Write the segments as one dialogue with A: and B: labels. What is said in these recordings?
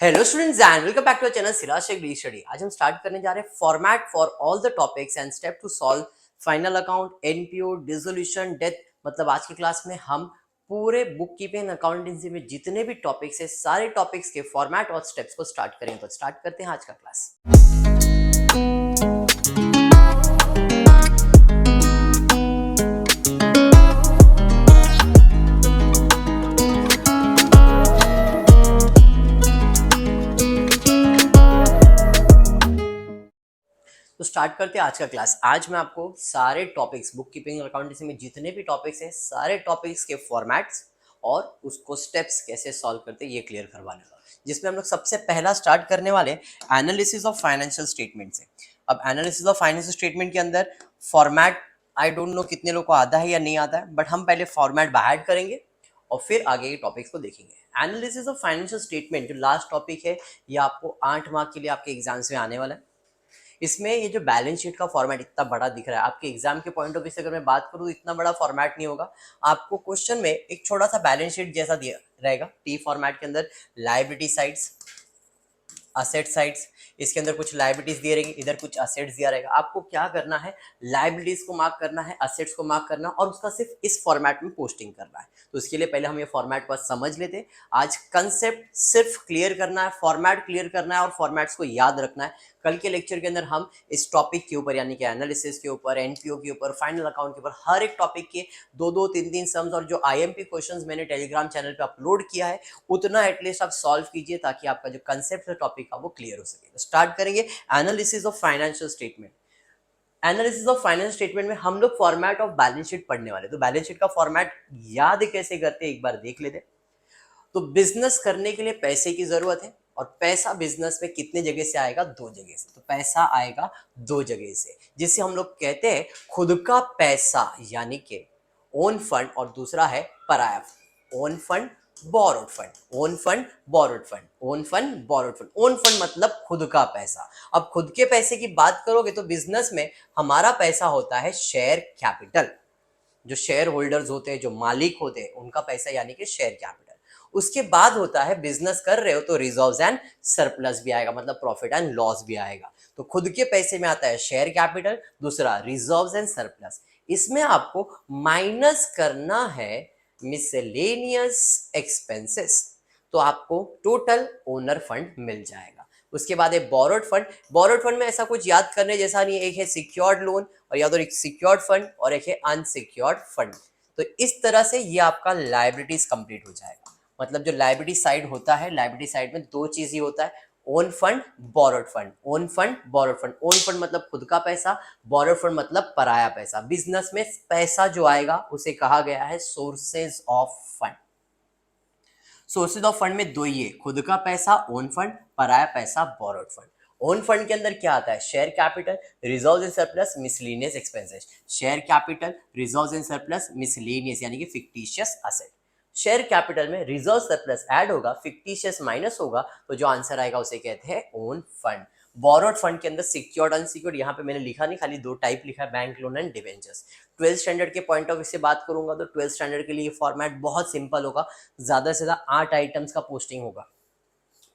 A: Hello students and welcome back to our channel Siraj Shaikh the study. आज हम start करने जा रहे हैं format for all the topics and step to solve final account, NPO, dissolution, death. मतलब आज की क्लास में हम पूरे बुक कीपिंग अकाउंटेंसी में जितने भी टॉपिक्स है सारे टॉपिक्स के फॉर्मेट और स्टेप्स को स्टार्ट करेंगे। तो स्टार्ट करते हैं आज का क्लास। तो स्टार्ट करते हैं आज का क्लास। आज मैं आपको सारे टॉपिक्स, बुक कीपिंग अकाउंटेंसी में जितने भी टॉपिक्स हैं सारे टॉपिक्स के फॉर्मेट्स और उसको स्टेप्स कैसे सॉल्व करते हैं ये क्लियर करवाने वाला, जिसमें हम लोग सबसे पहला स्टार्ट करने वाले एनालिसिस ऑफ फाइनेंशियल स्टेटमेंट से। अब एनालिसिस ऑफ फाइनेंशियल स्टेटमेंट के अंदर फॉर्मेट आई डोंट नो कितने लोग को आता है या नहीं आता है, बट हम पहले फॉर्मेट बाय ऐड करेंगे और फिर आगे के टॉपिक्स को देखेंगे। एनालिसिस ऑफ फाइनेंशियल स्टेटमेंट जो लास्ट टॉपिक है ये आपको 8 मार्क के लिए आपके एग्जाम्स में आने वाला है। इसमें ये जो बैलेंस शीट का फॉर्मेट इतना बड़ा दिख रहा है, आपके एग्जाम के पॉइंट ऑफ व्यू से अगर मैं बात करूँ तो इतना बड़ा फॉर्मेट नहीं होगा। आपको क्वेश्चन में एक छोटा सा बैलेंस शीट जैसा दिया रहेगा। टी फॉर्मेट के अंदर लायबिलिटी साइड्स, असेट साइड्स, इसके अंदर कुछ लायबिलिटीज दिए रहेंगे, इधर कुछ असेट्स दिया रहेगा। आपको क्या करना है, लायबिलिटीज को मार्क करना है, असेट्स को मार्क करना और उसका सिर्फ इस फॉर्मेट में पोस्टिंग करना है। तो इसके लिए पहले हम ये फॉर्मेट को समझ लेते हैं। आज कंसेप्ट सिर्फ क्लियर करना है, फॉर्मेट क्लियर करना है और फॉर्मेट्स को याद रखना है। कल के लेक्चर के अंदर हम इस टॉपिक के ऊपर यानी कि एनालिसिस के ऊपर, एनपीओ के ऊपर, फाइनल अकाउंट के ऊपर हर एक टॉपिक के 2-2, 3-3 सम्स और जो आईएमपी क्वेश्चंस मैंने टेलीग्राम चैनल पे अपलोड किया है उतना एटलीस्ट आप सॉल्व कीजिए ताकि आपका जो कंसेप्ट है टॉपिक का वो क्लियर हो सके। तो स्टार्ट करेंगे analysis of financial statement. Analysis of financial statement में हम लोग फॉर्मेट ऑफ बैलेंस शीट पढ़ने वाले। तो बैलेंस शीट का फॉर्मेट याद कैसे करते हैं एक बार देख लेते। तो बिजनेस करने के लिए पैसे की जरूरत है और पैसा बिजनेस में कितने जगह से आएगा, 2 जगह से। तो पैसा आएगा 2 जगह से, जिसे हम लोग कहते हैं खुद का पैसा यानी कि ओन फंड, और दूसरा है पराया fund. Own fund, borrowed fund, own fund, borrowed fund, own fund, borrowed fund. Own fund मतलब खुद का पैसा। अब खुद के पैसे की बात करोगे तो बिजनेस में हमारा पैसा होता है शेयर कैपिटल। जो शेयर होल्डर्स होते हैं, जो मालिक होते हैं, उनका पैसा यानी कि शेयर कैपिटल। उसके बाद होता है बिजनेस कर रहे हो तो रिजर्व्स एंड सरप्लस भी आएगा, मतलब प्रॉफिट एंड लॉस भी आएगा। तो खुद के पैसे में आता है शेयर कैपिटल, दूसरा रिजर्व्स एंड सरप्लस। इसमें आपको माइनस करना है मिसलेनियस एक्सपेंसेस, तो आपको टोटल ओनर फंड मिल जाएगा। उसके बाद है बोरोड फंड। बोरोड फंड में ऐसा कुछ याद करने जैसा नहीं है, एक है सिक्योर्ड लोन और या तो एक सिक्योर्ड फंड और एक है अनसिक्योर्ड फंड। तो इस तरह से ये आपका लायबिलिटीज कंप्लीट हो जाएगा। मतलब जो लायबिलिटी साइड होता है, लायबिलिटी साइड में 2 चीज ही होता है, own fund, borrowed fund. Own fund, borrowed fund. Own fund मतलब खुद का पैसा, बोरोड फंड मतलब पराया पैसा। बिजनेस में पैसा जो आएगा उसे कहा गया है sources of fund. Sources of fund में 2 ही है, खुद का पैसा ओन फंड, पराया पैसा बोरोड फंड। ओन फंड के अंदर क्या आता है, share capital, reserves and surplus, miscellaneous expenses. Share capital, reserves and surplus, miscellaneous यानी कि फिक्टिशियस असेट। शेयर कैपिटल में रिजर्व सरप्लस ऐड होगा, फिक्टिशियस माइनस होगा, तो जो आंसर आएगा उसे कहते हैं ओन फंड। बोरोड फंड के अंदर सिक्योर्ड, अनसिक्योर्ड यहाँ पे मैंने लिखा नहीं, खाली 2 टाइप लिखा है, bank loan and debentures. 12th standard के पॉइंट ऑफ व्यू से बात करूंगा तो 12th स्टैंडर्ड के लिए फॉर्मेट बहुत सिंपल होगा। ज्यादा से ज्यादा 8 आइटम्स का पोस्टिंग होगा,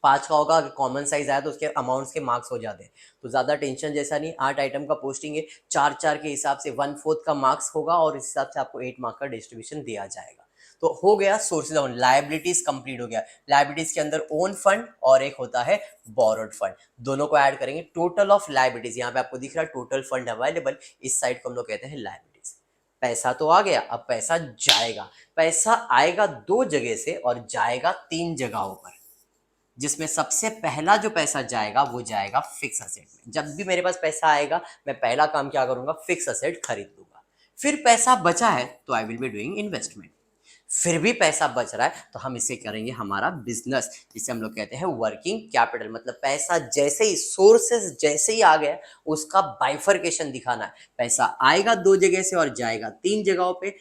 A: 5 का होगा। अगर कॉमन साइज आया तो उसके अमाउंट्स के मार्क्स हो जाते हैं, तो ज्यादा टेंशन जैसा नहीं। 8 आइटम का पोस्टिंग है, 4-4 के हिसाब से 1/4 का मार्क्स होगा और इस हिसाब से आपको 8 मार्क का डिस्ट्रीब्यूशन दिया जाएगा। तो हो गया सोर्सेज ऑफ लायबिलिटीज कंप्लीट हो गया। लायबिलिटीज के अंदर ओन फंड और एक होता है बोरोड फंड, दोनों को ऐड करेंगे, टोटल ऑफ लायबिलिटीज। यहाँ पे आपको दिख रहा है टोटल फंड अवेलेबल, इस साइड को हम लोग कहते हैं लायबिलिटीज। पैसा तो आ गया, अब पैसा जाएगा। पैसा आएगा 2 जगह से और जाएगा 3 जगहों पर, जिसमें सबसे पहला जो पैसा जाएगा वो जाएगा फिक्स असेट में। जब भी मेरे पास पैसा आएगा मैं पहला काम क्या करूंगा, फिक्स असेट खरीद लूंगा। फिर पैसा बचा है तो I will be doing investment. फिर भी पैसा बच रहा है तो हम इसे करेंगे हमारा बिजनेस, जिसे हम लोग कहते हैं वर्किंग कैपिटल। मतलब पैसा जैसे ही, सोर्सेस जैसे ही आ गया उसका बाइफर्केशन दिखाना है। पैसा आएगा 2 जगह से और जाएगा 3 जगहों पे,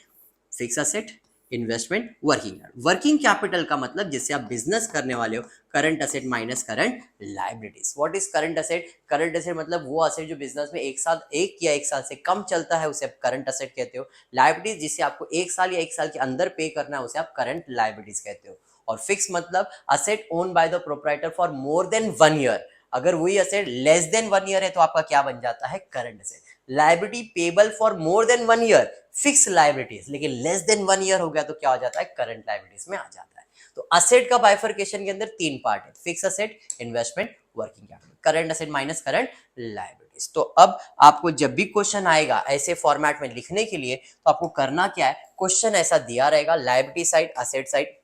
A: fix asset, investment, working. Working capital का मतलब जिससे आप बिजनेस करने वाले हो, current asset minus current liabilities. What is current asset? Current asset मतलब वो असेट जो बिजनेस में एक या एक साल से कम चलता है उसे आप करंट असेट कहते हो। लायबिलिटीज जिसे आपको 1 साल या 1 साल के अंदर पे करना है उसे आप करंट लायबिलिटीज कहते हो। और फिक्स मतलब asset own by the proprietor for more than 1 year. अगर वही असेट लेस देन 1 ईयर है तो आपका क्या बन जाता है, current asset. Liability payable for more than 1 year, fix liabilities, लेकिन लेस देन 1 ईयर हो गया तो क्या हो जाता है, करंट लायबिलिटीज में आ जाता है। तो असेट का बाइफर्केशन के अंदर 3 पार्ट है, fix asset, investment, working capital, current asset minus current liabilities. तो अब आपको जब भी क्वेश्चन आएगा ऐसे फॉर्मेट में लिखने के लिए तो आपको करना क्या है, क्वेश्चन ऐसा दिया रहेगा, liability side, asset side,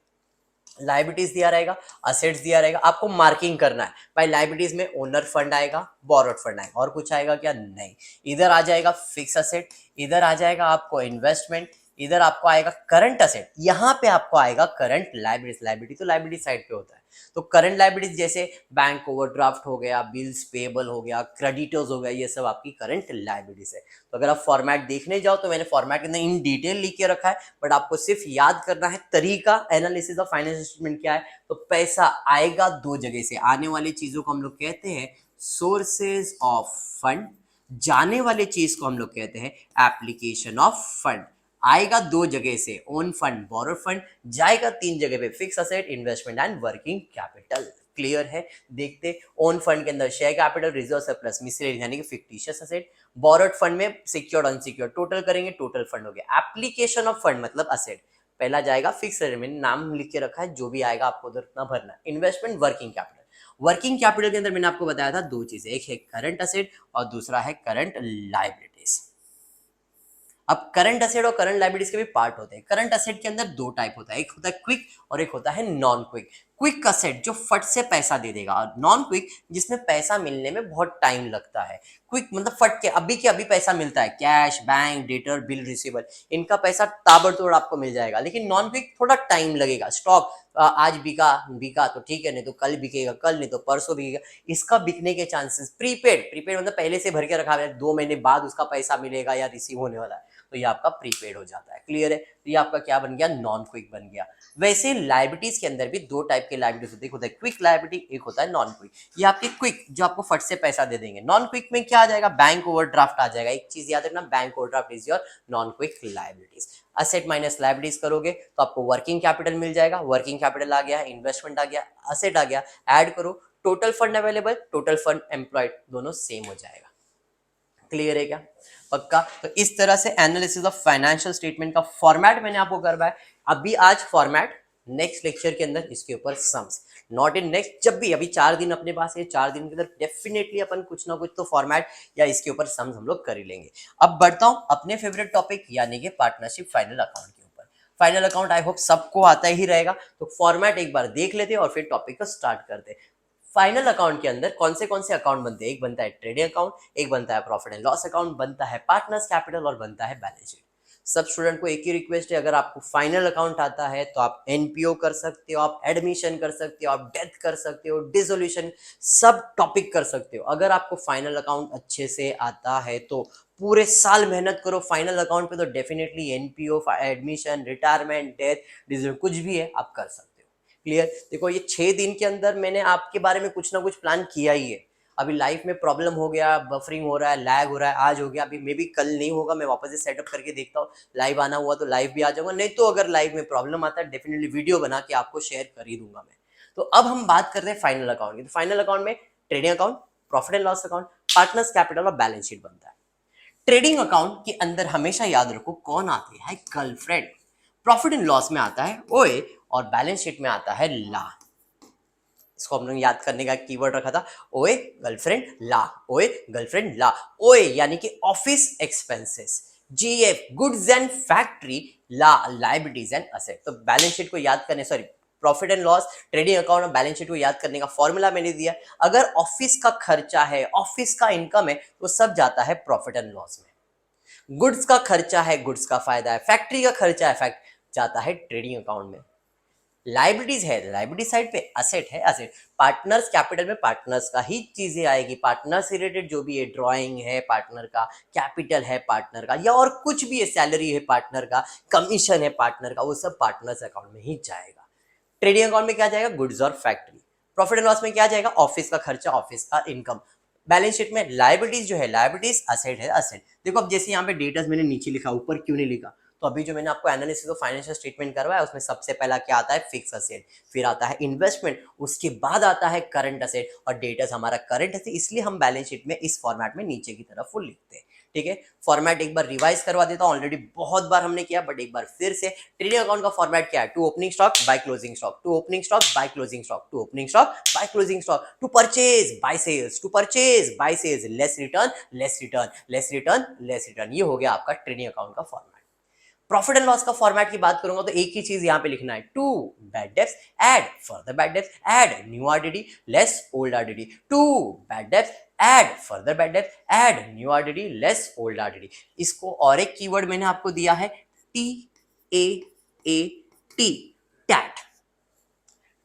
A: liabilities दिया रहेगा, असेट्स दिया रहेगा, आपको मार्किंग करना है। भाई लाइबिलिटीज में ओनर फंड आएगा, बोरोड फंड आएगा, और कुछ आएगा क्या, नहीं। इधर आ जाएगा फिक्स असेट, इधर आ जाएगा आपको इन्वेस्टमेंट, इधर आपको आएगा करंट असेट, यहाँ पे आपको आएगा करंट लाइबिलिटीज। लाइबिलिटी तो लाइबिलिटी साइड पे होता है। तो करंट लाइबिलिटीज जैसे बैंक ओवरड्राफ्ट हो गया, बिल्स पेबल हो गया, क्रेडिटर्स हो गया, ये सब आपकी करंट लाइबिलिटीज है। तो अगर आप फॉर्मेट देखने जाओ तो मैंने फॉर्मेट के अंदर इन डिटेल लिख के रखा है, बट आपको सिर्फ याद करना है तरीका। एनालिसिस ऑफ फाइनेंशियल स्टेटमेंट क्या है, तो पैसा आएगा 2 जगह से, आने वाली चीजों को हम लोग कहते हैं सोर्सेज ऑफ फंड, जाने वाले चीज को हम लोग कहते हैं एप्लीकेशन ऑफ फंड। आएगा 2 जगह से, ओन फंड, बोरो फंड, जाएगा 3 जगह पे, fix asset, investment and working capital. Clear है। देखते, ओन फंड के अंदर share capital, reserve surplus, miscellaneous यानी कि फिक्टिशियस असेट, बोरोड फंड में सिक्योर्ड अनसिक्योर्ड, टोटल करेंगे टोटल फंड हो गया। एप्लीकेशन ऑफ फंड मतलब असेट, पहला जाएगा फिक्स असेट, मैंने नाम लिख के रखा है, जो भी आएगा आपको उधर उतना भरना। Investment, working capital. Working capital के अंदर मैंने आपको बताया था 2 चीजें, एक है करंट असेट और दूसरा है करंट लायबिलिटीज। अब करंट असेट और करंट लायबिलिटीज के भी पार्ट होते हैं। करंट असेट के अंदर 2 टाइप होता है, एक होता है क्विक और एक होता है नॉन क्विक। क्विक असेट जो फट से पैसा दे देगा, और नॉन क्विक जिसमें पैसा मिलने में बहुत टाइम लगता है। क्विक मतलब फट के अभी पैसा मिलता है, cash, bank, debtor, bill, receivable, इनका पैसा ताबड़तोड़ आपको मिल जाएगा। लेकिन नॉन क्विक थोड़ा टाइम लगेगा। स्टॉक आज बिका बिका तो ठीक है, नहीं तो कल बिकेगा, कल नहीं तो परसों बिकेगा, इसका बिकने के चांसेस। प्रीपेड, प्रीपेड मतलब पहले से भर के रखा है, 2 महीने बाद उसका पैसा मिलेगा या रिसीव होने वाला है, तो ये आपका प्रीपेड हो जाता है। क्लियर है। तो ये आपका क्या बन गया, नॉन क्विक बन गया। वैसे लायबिलिटीज के अंदर भी 2 टाइप के लायबिलिटीज होते हैं, एक होता है क्विक लायबिलिटी, एक होता है नॉन क्विक। ये आपकी क्विक जो आपको फट से पैसा दे देंगे। नॉन क्विक में क्या आ जाएगा, बैंक ओवरड्राफ्ट आ जाएगा। एक चीज याद रखना, bank overdraft is your non quick liabilities. Asset minus liabilities करोगे तो आपको वर्किंग कैपिटल मिल जाएगा, वर्किंग कैपिटल आ गया, इन्वेस्टमेंट आ गया, असेट आ गया, ऐड करो, total fund available, total fund employed, दोनों सेम हो जाएगा। क्लियर है क्या, पक्का। तो इस तरह से एनालिसिस ऑफ फाइनेंशियल स्टेटमेंट का फॉर्मेट मैंने आपको करवाया। अभी आज फॉर्मेट, नेक्स्ट लेक्चर के अंदर इसके ऊपर सम्स, नॉट इन नेक्स्ट, जब भी, अभी 4 दिन अपने पास है, 4 दिन के अंदर डेफिनेटली अपन कुछ ना कुछ तो फॉर्मेट या इसके ऊपर सम्स हम लोग कर ही लेंगे। अब बढ़ता हूं अपने फेवरेट टॉपिक यानी कि पार्टनरशिप फाइनल अकाउंट के ऊपर। फाइनल अकाउंट आई होप सबको आता ही रहेगा, तो फॉर्मेट एक बार देख लेते और फिर टॉपिक को स्टार्ट करते। फाइनल अकाउंट के अंदर कौन से अकाउंट बनते हैं, एक बनता है ट्रेडिंग अकाउंट, एक बनता है प्रॉफिट एंड लॉस अकाउंट, बनता है पार्टनर्स कैपिटल और बनता है बैलेंस शीट। सब स्टूडेंट को एक ही रिक्वेस्ट है, अगर आपको फाइनल अकाउंट आता है तो आप एनपीओ कर सकते हो, आप एडमिशन कर सकते हो, आप डेथ कर सकते हो, डिसोल्यूशन, सब टॉपिक कर सकते हो। अगर आपको फाइनल अकाउंट अच्छे से आता है तो पूरे साल मेहनत करो फाइनल अकाउंट पे, तो definitely NPO, admission, retirement, death, dissolution, कुछ भी है आप कर सकते हो। क्लियर। देखो ये 6 दिन के अंदर मैंने आपके बारे में कुछ ना कुछ प्लान किया ही है। अभी लाइफ में प्रॉब्लम हो गया, बफरिंग हो रहा है, लैग हो रहा है, आज हो गया, अभी मे बी कल नहीं होगा, मैं वापस से सेटअप करके देखता हूँ। लाइव आना हुआ तो लाइव भी आ जाऊंगा, नहीं तो अगर लाइव में प्रॉब्लम आता है डेफिनेटली वीडियो बना के आपको शेयर कर ही दूंगा मैं। तो अब हम बात कर रहे हैं फाइनल अकाउंट की। तो फाइनल अकाउंट में trading account, profit and loss account, partners capital और बैलेंस शीट बनता है। ट्रेडिंग अकाउंट के अंदर हमेशा याद रखो कौन आती है, गर्लफ्रेंड। प्रॉफिट एंड लॉस में आता है ओए, और बैलेंस शीट में आता है ला। इसको हम लोग याद करने का कीवर्ड रखा था, ओए गर्लफ्रेंड ला, ओए गर्लफ्रेंड ला। ओए यानी कि office expenses, GF goods and factory, ला लायबिलिटीज एंड असेट। तो बैलेंस शीट को याद करने, sorry, profit and loss, trading account और बैलेंस शीट को याद करने का फॉर्मूला मैंने दिया। अगर ऑफिस का खर्चा है, ऑफिस का इनकम है, तो सब जाता है प्रॉफिट एंड लॉस में। गुड्स का खर्चा है, गुड्स का फायदा है, फैक्ट्री का खर्चा है, फैक्ट जाता है ट्रेडिंग अकाउंट में। लाइबिलिटीज है, लाइबिलिटी साइड पे, असेट है, असेट। पार्टनर्स कैपिटल में पार्टनर्स का ही चीजें आएगी, पार्टनर से रिलेटेड जो भी है, ड्राइंग है पार्टनर का, कैपिटल है पार्टनर का, या और कुछ भी है, सैलरी है पार्टनर का, कमीशन है पार्टनर का, वो सब पार्टनर्स अकाउंट में ही जाएगा। ट्रेडिंग अकाउंट में क्या जाएगा, गुड्स और फैक्ट्री। प्रॉफिट एंड लॉस में क्या जाएगा, ऑफिस का खर्चा, ऑफिस का इनकम। बैलेंस शीट में लाइबिलिटीज जो है, लाइबिलिटीज, असेट है, असेट। देखो अब जैसे यहाँ पे डेटास मैंने नीचे लिखा, ऊपर क्यों नहीं लिखा, तो अभी जो मैंने आपको एनालिसिस ऑफ फाइनेंशियल स्टेटमेंट करवाया उसमें सबसे पहला क्या आता है, फिक्स असेट, फिर आता है इन्वेस्टमेंट, उसके बाद आता है करंट असेट, और डेटर्स हमारा करंट असेट, इसलिए हम बैलेंस शीट में इस फॉर्मेट में नीचे की तरफ फुल लिखते हैं। ठीक है, फॉर्मेट एक बार रिवाइज करवा देता हूं, ऑलरेडी बहुत बार हमने किया, बट एक बार फिर से। ट्रेडिंग अकाउंट का फॉर्मेट क्या है, to opening stock by closing stock, to opening stock by closing stock, to opening stock by closing stock, to purchase by sales, to purchase by sales, less return less return less return less return. ये हो गया आपका trading account का format. Profit and loss का format की बात करूंगा तो एक ही चीज यहां पे लिखना है, to bad debts add further bad debts add new RDD less old RDD, to bad debts add further bad debts add new RDD less old RDD. इसको और एक कीवर्ड मैंने आपको दिया है, T A A T, TAT,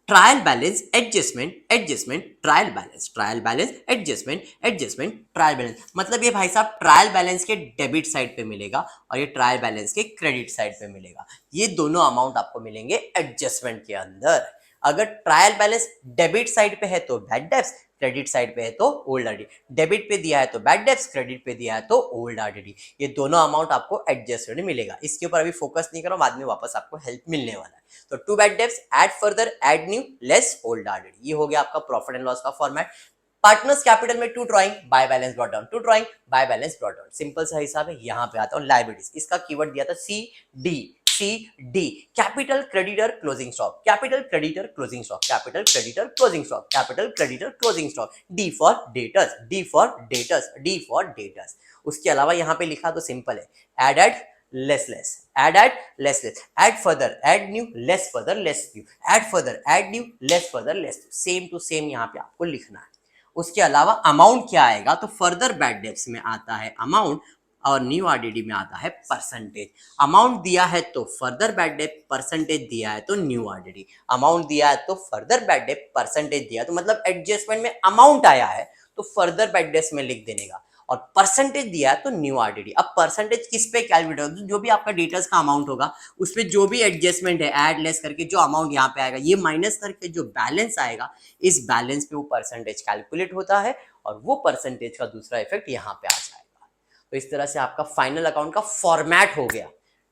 A: trial balance adjustment adjustment trial balance, trial balance adjustment adjustment trial balance. मतलब ये भाई साहब ट्रायल बैलेंस के डेबिट साइड पे मिलेगा और ये ट्रायल बैलेंस के क्रेडिट साइड पे मिलेगा। ये दोनों अमाउंट आपको मिलेंगे एडजस्टमेंट के अंदर। अगर ट्रायल बैलेंस डेबिट साइड पे है तो बैड डेब्ट्स, क्रेडिट साइड पे है तो ओल्ड आरडीडी, डेबिट पे दिया है तो बैड डेब्ट्स, क्रेडिट पे दिया है तो ओल्ड आरडीडी। ये दोनों अमाउंट आपको एडजस्टेड मिलेगा। इसके ऊपर अभी फोकस नहीं करो, बाद में वापस आपको हेल्प मिलने वाला है। तो to bad debts add further add new less old RDD, ये हो गया आपका प्रॉफिट एंड लॉस का फॉर्मेट। पार्टनर्स कैपिटल में to drawing by balance brought down, to drawing by balance brought down, simple सा हिसाब है। यहां पे आता हूं लायबिलिटीज, इसका कीवर्ड दिया था C D, C D, capital creditor closing stock, capital creditor closing stock, capital creditor closing stock, capital creditor closing stock, D for debtors, D for debtors, D for debtors. उसके अलावा यहां पे लिखा तो simple है, add less less, add less less, add further add new less further less new, add further add new less further less new, same to same यहाँ पे आपको लिखना है। उसके अलावा अमाउंट क्या आएगा, तो फर्दर बैड डेब्ट्स में आता है अमाउंट और न्यू आरडीडी में आता है परसेंटेज। अमाउंट दिया है तो फर्दर बैड डेब्ट, परसेंटेज दिया है तो न्यू आरडीडी, अमाउंट दिया है तो फर्दर बैड डेब्ट, परसेंटेज दिया है तो मतलब एडजस्टमेंट में अमाउंट आया है तो फर्दर बैड डेब्ट्स में लिख देने का, और परसेंटेज दिया है तो न्यू आरडीडी। अब परसेंटेज किस पे कैलकुलेट होगा, जो भी आपका डेटर्स का अमाउंट होगा उस पे जो भी एडजस्टमेंट है ऐड लेस करके जो अमाउंट यहाँ पे आएगा ये माइनस करके जो बैलेंस आएगा इस बैलेंस पे वो परसेंटेज कैलकुलेट होता है और वो परसेंटेज का दूसरा इफेक्ट यहाँ पे आ जाएगा। तो इस तरह से आपका फाइनल अकाउंट का फॉर्मेट हो गया,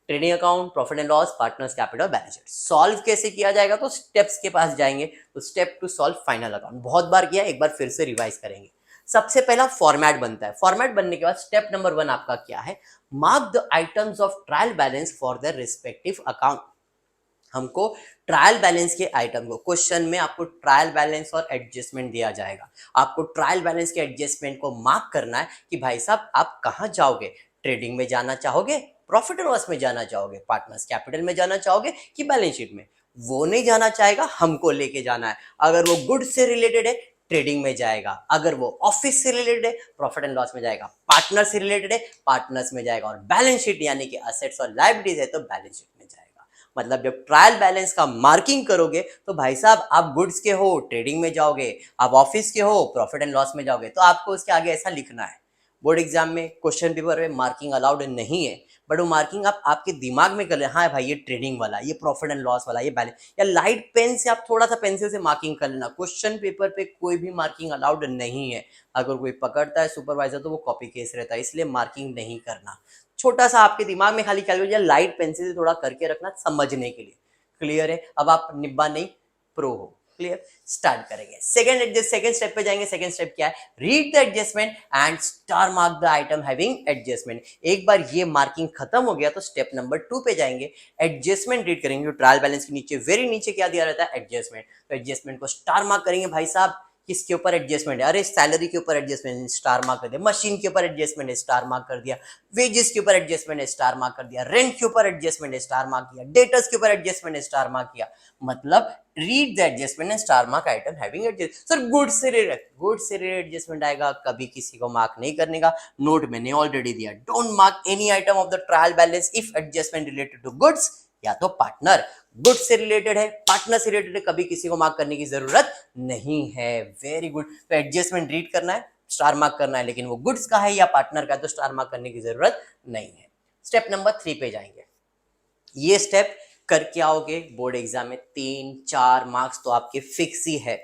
A: trading account, profit and loss, partners capital, balance sheet. Solve कैसे किया जाएगा, तो स्टेप्स के पास जाएंगे, तो step to solve final account बहुत बार किया, एक बार फिर से रिवाइज करेंगे। सबसे पहला फॉर्मेट बनता है, फॉर्मेट बनने के बाद स्टेप नंबर 1 आपका क्या है, mark the items of trial balance for the respective account. हमको ट्रायल बैलेंस के आइटम को, क्वेश्चन में आपको ट्रायल बैलेंस और एडजस्टमेंट दिया जाएगा, आपको ट्रायल बैलेंस के एडजस्टमेंट को मार्क करना है कि भाई साहब आप कहां जाओगे, ट्रेडिंग में जाना चाहोगे, प्रॉफिट एंड लॉस में जाना चाहोगे, पार्टनर्स कैपिटल में जाना चाहोगे कि बैलेंस शीट में। वो नहीं जाना चाहेगा, हमको लेके जाना है। अगर वो गुड से रिलेटेड है ट्रेडिंग में जाएगा, अगर वो ऑफिस से रिलेटेड है प्रॉफिट एंड लॉस में जाएगा, पार्टनर से रिलेटेड है पार्टनर्स में जाएगा, और बैलेंस शीट यानी कि असेट्स और लायबिलिटीज है तो बैलेंस शीट में जाएगा। मतलब जब ट्रायल बैलेंस का मार्किंग करोगे तो भाई साहब आप गुड्स के हो ट्रेडिंग में जाओगे, आप ऑफिस के हो प्रॉफिट एंड लॉस में जाओगे, तो आपको उसके आगे ऐसा लिखना है। बोर्ड एग्जाम में क्वेश्चन पेपर में मार्किंग अलाउड नहीं है, बट वो मार्किंग आप आपके दिमाग में कर ले, हाँ भाई ये ट्रेडिंग वाला, ये प्रॉफिट एंड लॉस वाला, ये बैलेंस, या लाइट पेन से आप थोड़ा सा पेंसिल से मार्किंग कर लेना। क्वेश्चन पेपर पे कोई भी मार्किंग अलाउड नहीं है, अगर कोई पकड़ता है सुपरवाइजर तो वो कॉपी केस रहता है, इसलिए मार्किंग नहीं करना। छोटा सा आपके दिमाग में खाली कैलकुलेट लाइट पेंसिल से थोड़ा करके रखना समझने के लिए। क्लियर है, अब आप निब्बा नहीं प्रो हो। क्लियर, स्टार्ट करेंगे। सेकंड स्टेप पे जाएंगे। सेकंड स्टेप क्या है, read the adjustment and star mark the item having adjustment. एक बार ये मार्किंग खत्म हो गया तो स्टेप नंबर 2 पे जाएंगे, एडजस्टमेंट रीड करेंगे। ट्रायल बैलेंस के नीचे वेरी नीचे क्या दिया रहता है, एडजस्टमेंट, तो एडजस्टमेंट को स्टार मार्क करेंगे। भाई साहब किसके ऊपर एडजस्टमेंट है, अरे सैलरी के ऊपर एडजस्टमेंट, स्टार मार्क कर दिया। मशीन के ऊपर एडजस्टमेंट है, स्टार मार्क कर दिया। वेजेस के ऊपर एडजस्टमेंट है, स्टार मार्क कर दिया। रेंट के ऊपर एडजस्टमेंट है, स्टार मार्क किया। डेटर्स के ऊपर एडजस्टमेंट है, स्टार मार्क किया। मतलब read the adjustment and star mark item having adjust. Sir goods से रिलेटेड एडजस्टमेंट आएगा, कभी किसी को मार्क नहीं करने का, नोट मैंने ऑलरेडी दिया। Don't mark any item of the trial balance if adjustment related to goods या तो पार्टनर। गुड्स से रिलेटेड है, पार्टनर से रिलेटेड है, कभी किसी को मार्क करने की जरूरत नहीं है। वेरी गुड, तो एडजस्टमेंट रीड करना है, स्टार मार्क करना है, लेकिन वो गुड्स का है या पार्टनर का है तो स्टार मार्क करने की जरूरत नहीं है। स्टेप नंबर 3 पे जाएंगे। ये स्टेप करके आओगे बोर्ड एग्जाम में 3-4 मार्क्स तो आपके फिक्स ही है।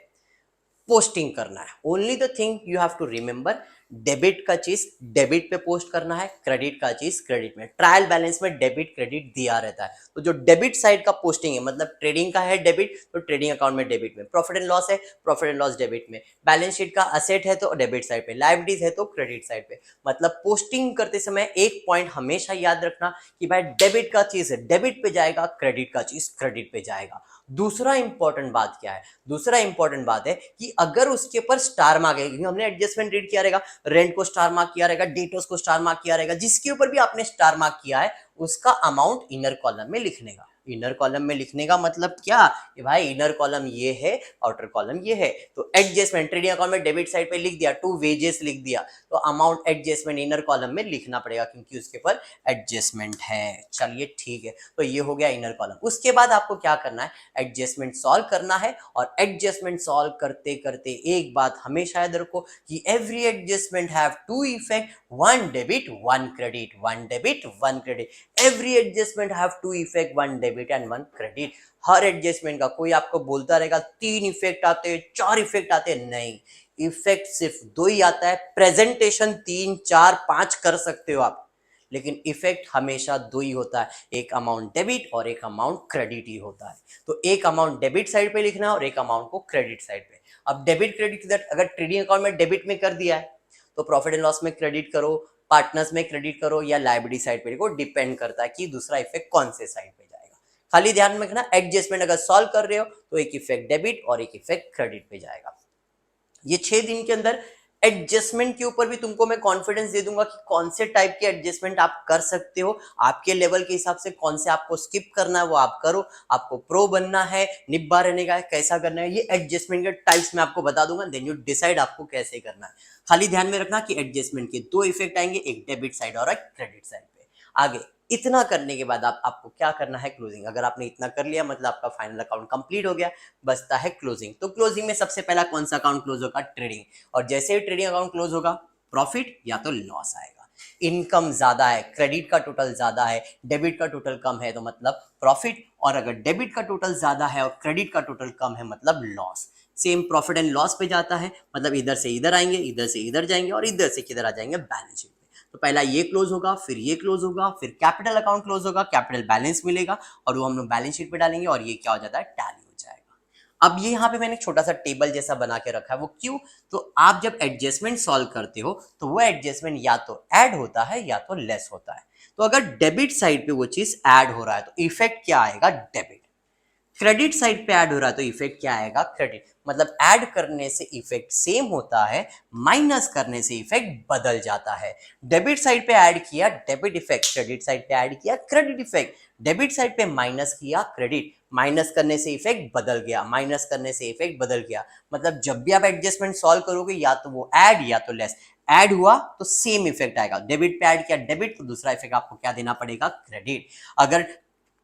A: पोस्टिंग करना है। Only the thing you have to remember, debit का चीज डेबिट पे पोस्ट करना है, क्रेडिट का चीज क्रेडिट में। ट्रायल बैलेंस में डेबिट क्रेडिट दिया रहता है, तो जो डेबिट साइड का पोस्टिंग है, मतलब ट्रेडिंग का है डेबिट, तो ट्रेडिंग अकाउंट में डेबिट में। प्रॉफिट एंड लॉस है, प्रॉफिट एंड लॉस डेबिट में। बैलेंस शीट का असेट है तो डेबिट साइड पे, लायबिलिटीज है तो क्रेडिट साइड पे। मतलब पोस्टिंग करते समय एक पॉइंट हमेशा याद रखना कि भाई डेबिट का चीज डेबिट पे जाएगा, क्रेडिट का चीज क्रेडिट पे जाएगा। दूसरा इंपॉर्टेंट बात क्या है, दूसरा इंपॉर्टेंट बात है कि अगर उसके ऊपर स्टार मार्क है, क्योंकि हमने एडजस्टमेंट रीड किया रहेगा, रेंट को स्टार मार्क किया रहेगा, डेटर्स को स्टार मार्क किया रहेगा, जिसके ऊपर भी आपने स्टार मार्क किया है उसका अमाउंट इनर कॉलम में लिखने का। इनर कॉलम में लिखने का मतलब क्या कि भाई इनर कॉलम ये है, आउटर कॉलम ये है। तो एडजस्टमेंट ट्रेडिंग अकाउंट में डेबिट साइड पे लिख दिया, टू वेजेस लिख दिया, तो अमाउंट एडजस्टमेंट इनर कॉलम में लिखना पड़ेगा क्योंकि उसके ऊपर एडजस्टमेंट है। चलिए ठीक है, तो ये हो गया इनर कॉलम। उसके बाद आपको क्या करना है, एडजस्टमेंट सॉल्व करना है। और एडजस्टमेंट सॉल्व करते करते एक बात हमेशा याद रखो कि every adjustment have to effect, one debit one credit, one debit one credit. Every adjustment have to effect, one debit and one credit. हर एडजस्टमेंट का कोई आपको बोलता रहेगा 3 इफेक्ट आते, 4 इफेक्ट आते, नहीं, इफेक्ट सिर्फ 2 ही आता है। प्रेजेंटेशन 3 4 5 कर सकते हो आप, लेकिन इफेक्ट हमेशा 2 ही होता है, एक अमाउंट डेबिट और एक अमाउंट क्रेडिट ही होता है। तो एक अमाउंट डेबिट साइड पे लिखना है और एक अमाउंट को क्रेडिट साइड पे। अब डेबिट क्रेडिट किधर, अगर ट्रेडिंग अकाउंट में डेबिट में कर दिया है तो प्रॉफिट एंड लॉस में क्रेडिट करो, पार्टनर्स में क्रेडिट करो या लायबिलिटी साइड पे, डिपेंड करता है कि दूसरा इफेक्ट कौन से साइड पे जाएगा। खाली ध्यान में रखना, एडजस्टमेंट अगर सॉल्व कर रहे हो तो एक इफेक्ट डेबिट और एक इफेक्ट क्रेडिट पे जाएगा। ये 6 दिन के अंदर एडजस्टमेंट के ऊपर भी तुमको मैं कॉन्फिडेंस दे दूंगा कि कौन से टाइप के एडजस्टमेंट आप कर सकते हो, आपके लेवल के हिसाब से कौन से आपको स्किप करना है वो आप करो। आपको प्रो बनना है, निब्बा रहने का है, कैसा करना है, ये एडजस्टमेंट के टाइप्स में आपको बता दूंगा, देन यू डिसाइड आपको कैसे करना है। खाली ध्यान में रखना कि एडजस्टमेंट के 2 इफेक्ट आएंगे, एक डेबिट साइड और एक क्रेडिट साइड पे। आगे इतना करने के बाद आपको क्या करना है, क्लोजिंग। अगर आपने इतना कर लिया मतलब आपका फाइनल अकाउंट कंप्लीट हो गया, बचता है क्लोजिंग। तो क्लोजिंग में सबसे पहला कौन सा अकाउंट क्लोज होगा, ट्रेडिंग। और जैसे ही ट्रेडिंग अकाउंट क्लोज होगा, प्रॉफिट या तो लॉस आएगा। इनकम ज्यादा है, क्रेडिट का टोटल ज्यादा है, डेबिट का टोटल कम है, तो मतलब प्रॉफिट। और अगर डेबिट का टोटल ज्यादा है और क्रेडिट का टोटल कम है मतलब loss. Same profit and loss पे जाता है, मतलब इधर से इधर आएंगे, इधर से इधर जाएंगे और इधर से किधर आ जाएंगे, बैलेंस शीट। तो पहला ये क्लोज होगा, फिर ये क्लोज होगा, फिर कैपिटल अकाउंट क्लोज होगा, कैपिटल बैलेंस मिलेगा और वो हम लोग बैलेंस शीट पे डालेंगे और ये क्या हो जाता है, टैली हो जाएगा। अब ये यहाँ पे मैंने छोटा सा टेबल जैसा बना के रखा है, वो क्यों, तो आप जब एडजस्टमेंट सॉल्व करते हो तो वो एडजस्टमेंट या तो ऐड होता है या तो लेस होता है। तो अगर डेबिट साइड पे वो चीज ऐड हो रहा है तो इफेक्ट क्या आएगा, डेबिट। क्रेडिट साइड पे ऐड हो रहा है तो इफेक्ट क्या आएगा, क्रेडिट। मतलब ऐड करने से इफेक्ट सेम होता है, माइनस करने से इफेक्ट बदल जाता है। डेबिट साइड पे ऐड किया डेबिट इफेक्ट, क्रेडिट साइड पे ऐड किया क्रेडिट इफेक्ट। डेबिट साइड पे माइनस किया क्रेडिट, माइनस करने से इफेक्ट बदल गया, माइनस करने से इफेक्ट बदल गया। मतलब जब भी आप एडजस्टमेंट सॉल्व करोगे या तो वो ऐड या तो लेस। ऐड हुआ तो सेम इफेक्ट आएगा, डेबिट पे ऐड किया डेबिट तो दूसरा इफेक्ट आपको क्या देना पड़ेगा, क्रेडिट। अगर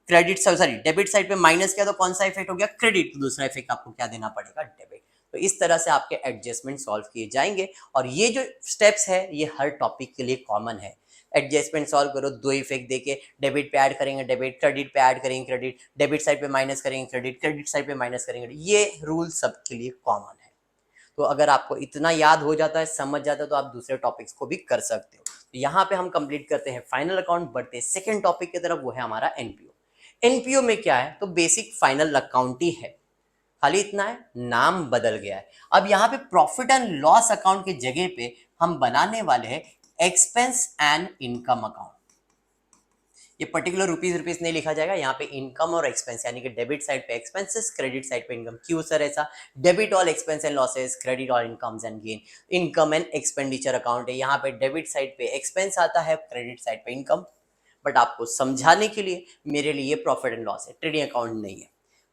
A: क्रेडिट सॉरी डेबिट साइड पे माइनस किया तो कौन सा इफेक्ट हो गया, क्रेडिट, तो दूसरा इफेक्ट आपको क्या देना पड़ेगा, डेबिट। तो इस तरह से आपके एडजस्टमेंट सॉल्व किए जाएंगे और ये जो स्टेप्स है ये हर टॉपिक के लिए कॉमन है। एडजस्टमेंट सॉल्व करो, 2 इफेक्ट देके, डेबिट पे ऐड करेंगे डेबिट, क्रेडिट पे ऐड करेंगे क्रेडिट, डेबिट साइड पे माइनस करेंगे क्रेडिट, क्रेडिट साइड पे माइनस करेंगे, ये रूल सबके लिए कॉमन है। तो अगर आपको इतना याद हो जाता है, समझ जाता है, तो आप दूसरे टॉपिक्स को भी कर सकते हो। तो यहाँ पे हम कंप्लीट करते हैं फाइनल अकाउंट, बढ़ते सेकंड टॉपिक की तरफ, वो है हमारा एनपीओ। एनपीओ में क्या है, तो बेसिक फाइनल अकाउंट ही है, खाली इतना है, नाम बदल गया है। अब यहाँ पे प्रॉफिट एंड लॉस अकाउंट की जगह पे हम बनाने वाले हैं एक्सपेंस एंड इनकम अकाउंट। ये पर्टिकुलर रुपीज नहीं लिखा जाएगा, यहाँ पे इनकम और एक्सपेंस, यानी कि डेबिट साइड पे एक्सपेंसेस, क्रेडिट साइड पे इनकम। क्यों सर ऐसा, debit all expense and losses, credit all incomes and gain. Income and expenditure account है, यहाँ पे डेबिट साइड पे एक्सपेंस आता है, क्रेडिट साइड पे इनकम। बट आपको समझाने के लिए मेरे लिए प्रॉफिट एंड लॉस है, ट्रेडिंग अकाउंट नहीं है।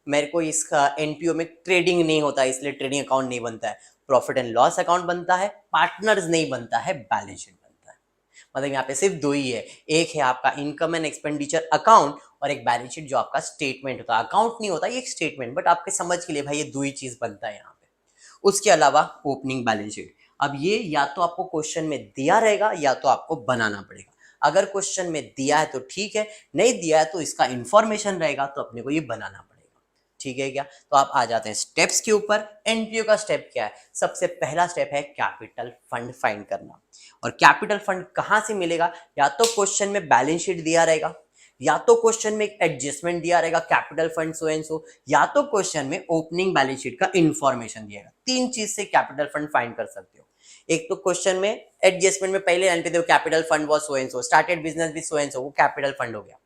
A: मेरे को इसका एनपीओ में ट्रेडिंग नहीं होता है, इसलिए ट्रेडिंग अकाउंट नहीं बनता है। प्रॉफिट एंड लॉस अकाउंट बनता है, पार्टनर्स नहीं बनता है, बैलेंस शीट बनता है। मतलब यहाँ पे सिर्फ 2 ही है, एक है आपका इनकम एंड एक्सपेंडिचर अकाउंट और एक बैलेंस शीट जो आपका स्टेटमेंट होता है। अकाउंट नहीं होता, ये एक स्टेटमेंट, बट आपके समझ के लिए भाई ये 2 ही चीज बनता है यहाँ पे। उसके अलावा ओपनिंग बैलेंस शीट, अब ये या तो आपको क्वेश्चन में दिया रहेगा या तो आपको बनाना पड़ेगा। अगर क्वेश्चन में दिया है तो ठीक है, नहीं दिया है तो इसका इंफॉर्मेशन रहेगा तो अपने को ये बनाना पड़ेगा। ठीक है क्या? तो आप आ जाते हैं स्टेप्स के ऊपर। एनपीओ का स्टेप क्या है? सबसे पहला स्टेप है कैपिटल फंड फाइंड करना। और कैपिटल फंड कहां से मिलेगा? या तो क्वेश्चन में बैलेंस शीट दिया रहेगा, या तो क्वेश्चन में एक एडजस्टमेंट दिया रहेगा capital fund so and so, या तो क्वेश्चन में ओपनिंग बैलेंस शीट का इंफॉर्मेशन दिएगा। तीन चीज से कैपिटल फंड फाइंड कर सकते हो। एक तो क्वेश्चन में एडजस्टमेंट में पहले लाइन पे देखो capital fund was so and so, started business with so and so, वो कैपिटल फंड हो गया।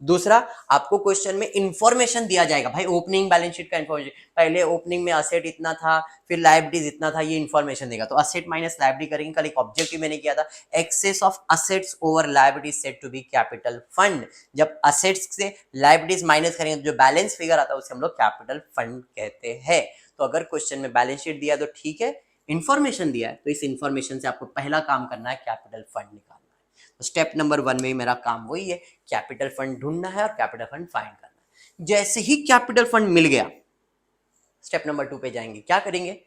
A: दूसरा, आपको क्वेश्चन में इंफॉर्मेशन दिया जाएगा, भाई ओपनिंग बैलेंस शीट का इंफॉर्मेशन, पहले ओपनिंग में असेट इतना था, फिर लायबिलिटीज इतना था, ये इंफॉर्मेशन देगा। तो असेट माइनस लायबिलिटी करेंगे। कल एक ऑब्जेक्टिव मैंने किया था, excess of assets over liabilities said to be capital fund. जब असेट्स से लायबिलिटीज माइनस करेंगे तो जो बैलेंस फिगर आता है उसे हम लोग कैपिटल फंड कहते हैं। तो अगर क्वेश्चन में बैलेंस शीट दिया तो ठीक है, इंफॉर्मेशन दिया है तो इस इंफॉर्मेशन से आपको पहला काम करना है कैपिटल फंड निकालना है। तो स्टेप नंबर 1 में मेरा काम वही है, कैपिटल फंड ढूंढना है और कैपिटल फंड फाइंड करना है। जैसे ही कैपिटल फंड मिल गया, स्टेप नंबर 2 पे जाएंगे। क्या करेंगे?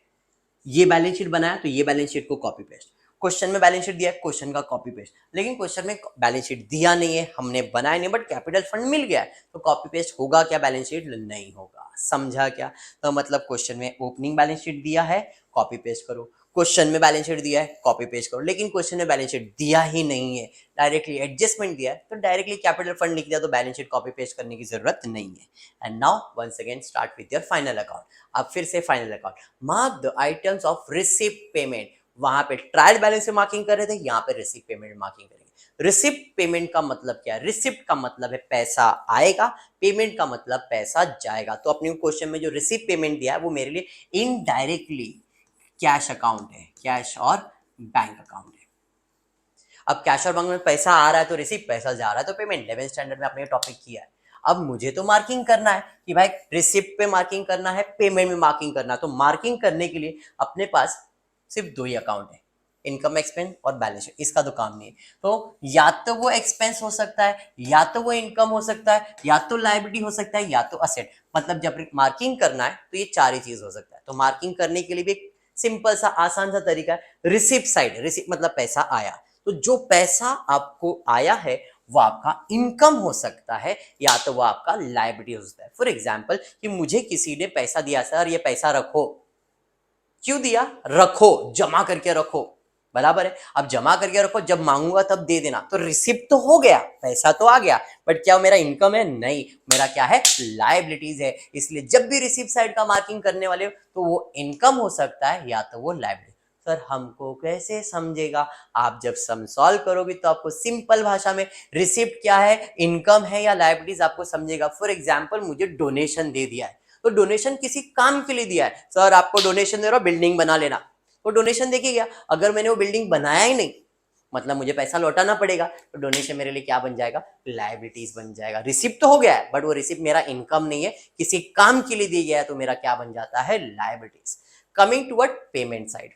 A: ये बैलेंस शीट बनाया तो ये बैलेंस शीट को कॉपी पेस्ट, क्वेश्चन में बैलेंस शीट दिया है, क्वेश्चन का कॉपी पेस्ट। लेकिन क्वेश्चन में बैलेंस शीट दिया नहीं है, हमने बनाया नहीं, बट कैपिटल फंड मिल गया है, तो कॉपी पेस्ट होगा क्या? बैलेंस शीट नहीं होगा। समझा क्या? तो मतलब क्वेश्चन में ओपनिंग बैलेंस शीट दिया है, कॉपी पेस्ट करो। क्वेश्चन में बैलेंस शीट दिया है, कॉपी पेस्ट करो। लेकिन क्वेश्चन में बैलेंस शीट दिया ही नहीं है, डायरेक्टली एडजस्टमेंट दिया है, तो डायरेक्टली कैपिटल फंड लिख दिया, तो बैलेंस शीट कॉपी पेस्ट करने की जरूरत नहीं है। And now once again start with your final account. अब फिर से final account, mark the items of receipt payment. वहां पे ट्रायल बैलेंस से मार्किंग कर रहे थे, यहाँ पे रिसिप्ट पेमेंट मार्किंग करेंगे। रिसिप्ट पेमेंट का मतलब क्या है? रिसिप्ट का मतलब है पैसा आएगा, पेमेंट का मतलब पैसा जाएगा। तो अपने क्वेश्चन में जो रिसिप्ट पेमेंट दिया है वो मेरे लिए इनडायरेक्टली कैश अकाउंट है, कैश और बैंक अकाउंट है। अब कैश और बैंक में पैसा आ रहा है तो रिसिप्ट, पैसा जा रहा है तो पेमेंट। 11th स्टैंडर्ड में आपने टॉपिक किया है। अब मुझे तो मार्किंग करना है कि भाई रिसिप्ट पे मार्किंग करना है, पेमेंट में मार्किंग करना है। तो मार्किंग करने के लिए अपने पास सिर्फ दो ही अकाउंट है, इनकम एक्सपेंस और बैलेंस शीट। इसका तो काम नहीं है। तो या तो वो एक्सपेंस हो सकता है, या तो वो इनकम हो सकता है, या तो लायबिलिटी हो सकता है, या तो असेट। मतलब जब मार्किंग करना है तो ये चार ही चीज हो सकता है। तो मार्किंग करने के लिए भी एक सिंपल सा आसान सा तरीका है, रिसिप्ट साइड। रिसिप्ट मतलब पैसा आया, तो जो पैसा आपको आया है वो आपका इनकम हो सकता है, या तो वो आपका लायबिलिटी हो सकता है। फॉर एग्जाम्पल कि मुझे किसी ने पैसा दिया, सर ये पैसा रखो। क्यों दिया? रखो, जमा करके रखो, बराबर है। अब जमा करके रखो, जब मांगूंगा तब दे देना। तो रिसिप्ट तो हो गया, पैसा तो आ गया, बट क्या मेरा इनकम है? नहीं, मेरा क्या है? लायबिलिटीज है। इसलिए जब भी रिसिप्ट साइड का मार्किंग करने वाले हो तो वो इनकम हो सकता है या तो वो लायबिलिटी। सर हमको कैसे समझेगा? आप जब सम सॉल्व करोगे तो आपको सिंपल भाषा में रिसिप्ट क्या है, इनकम है या लायबिलिटीज आपको समझेगा। फॉर एग्जाम्पल मुझे डोनेशन दे दिया है, तो डोनेशन किसी काम के लिए दिया है। सर आपको डोनेशन दे रहा हूं, बिल्डिंग बना लेना। वो डोनेशन देखिए क्या, अगर मैंने वो बिल्डिंग बनाया ही नहीं, मतलब मुझे पैसा लौटाना पड़ेगा, तो डोनेशन मेरे लिए क्या बन जाएगा? लायबिलिटीज बन जाएगा। रिसिप्ट तो हो गया है, बट वो रिसिप्ट मेरा इनकम नहीं है, किसी काम के लिए दिया गया है, तो मेरा क्या बन जाता है? Liabilities. Coming to payment side,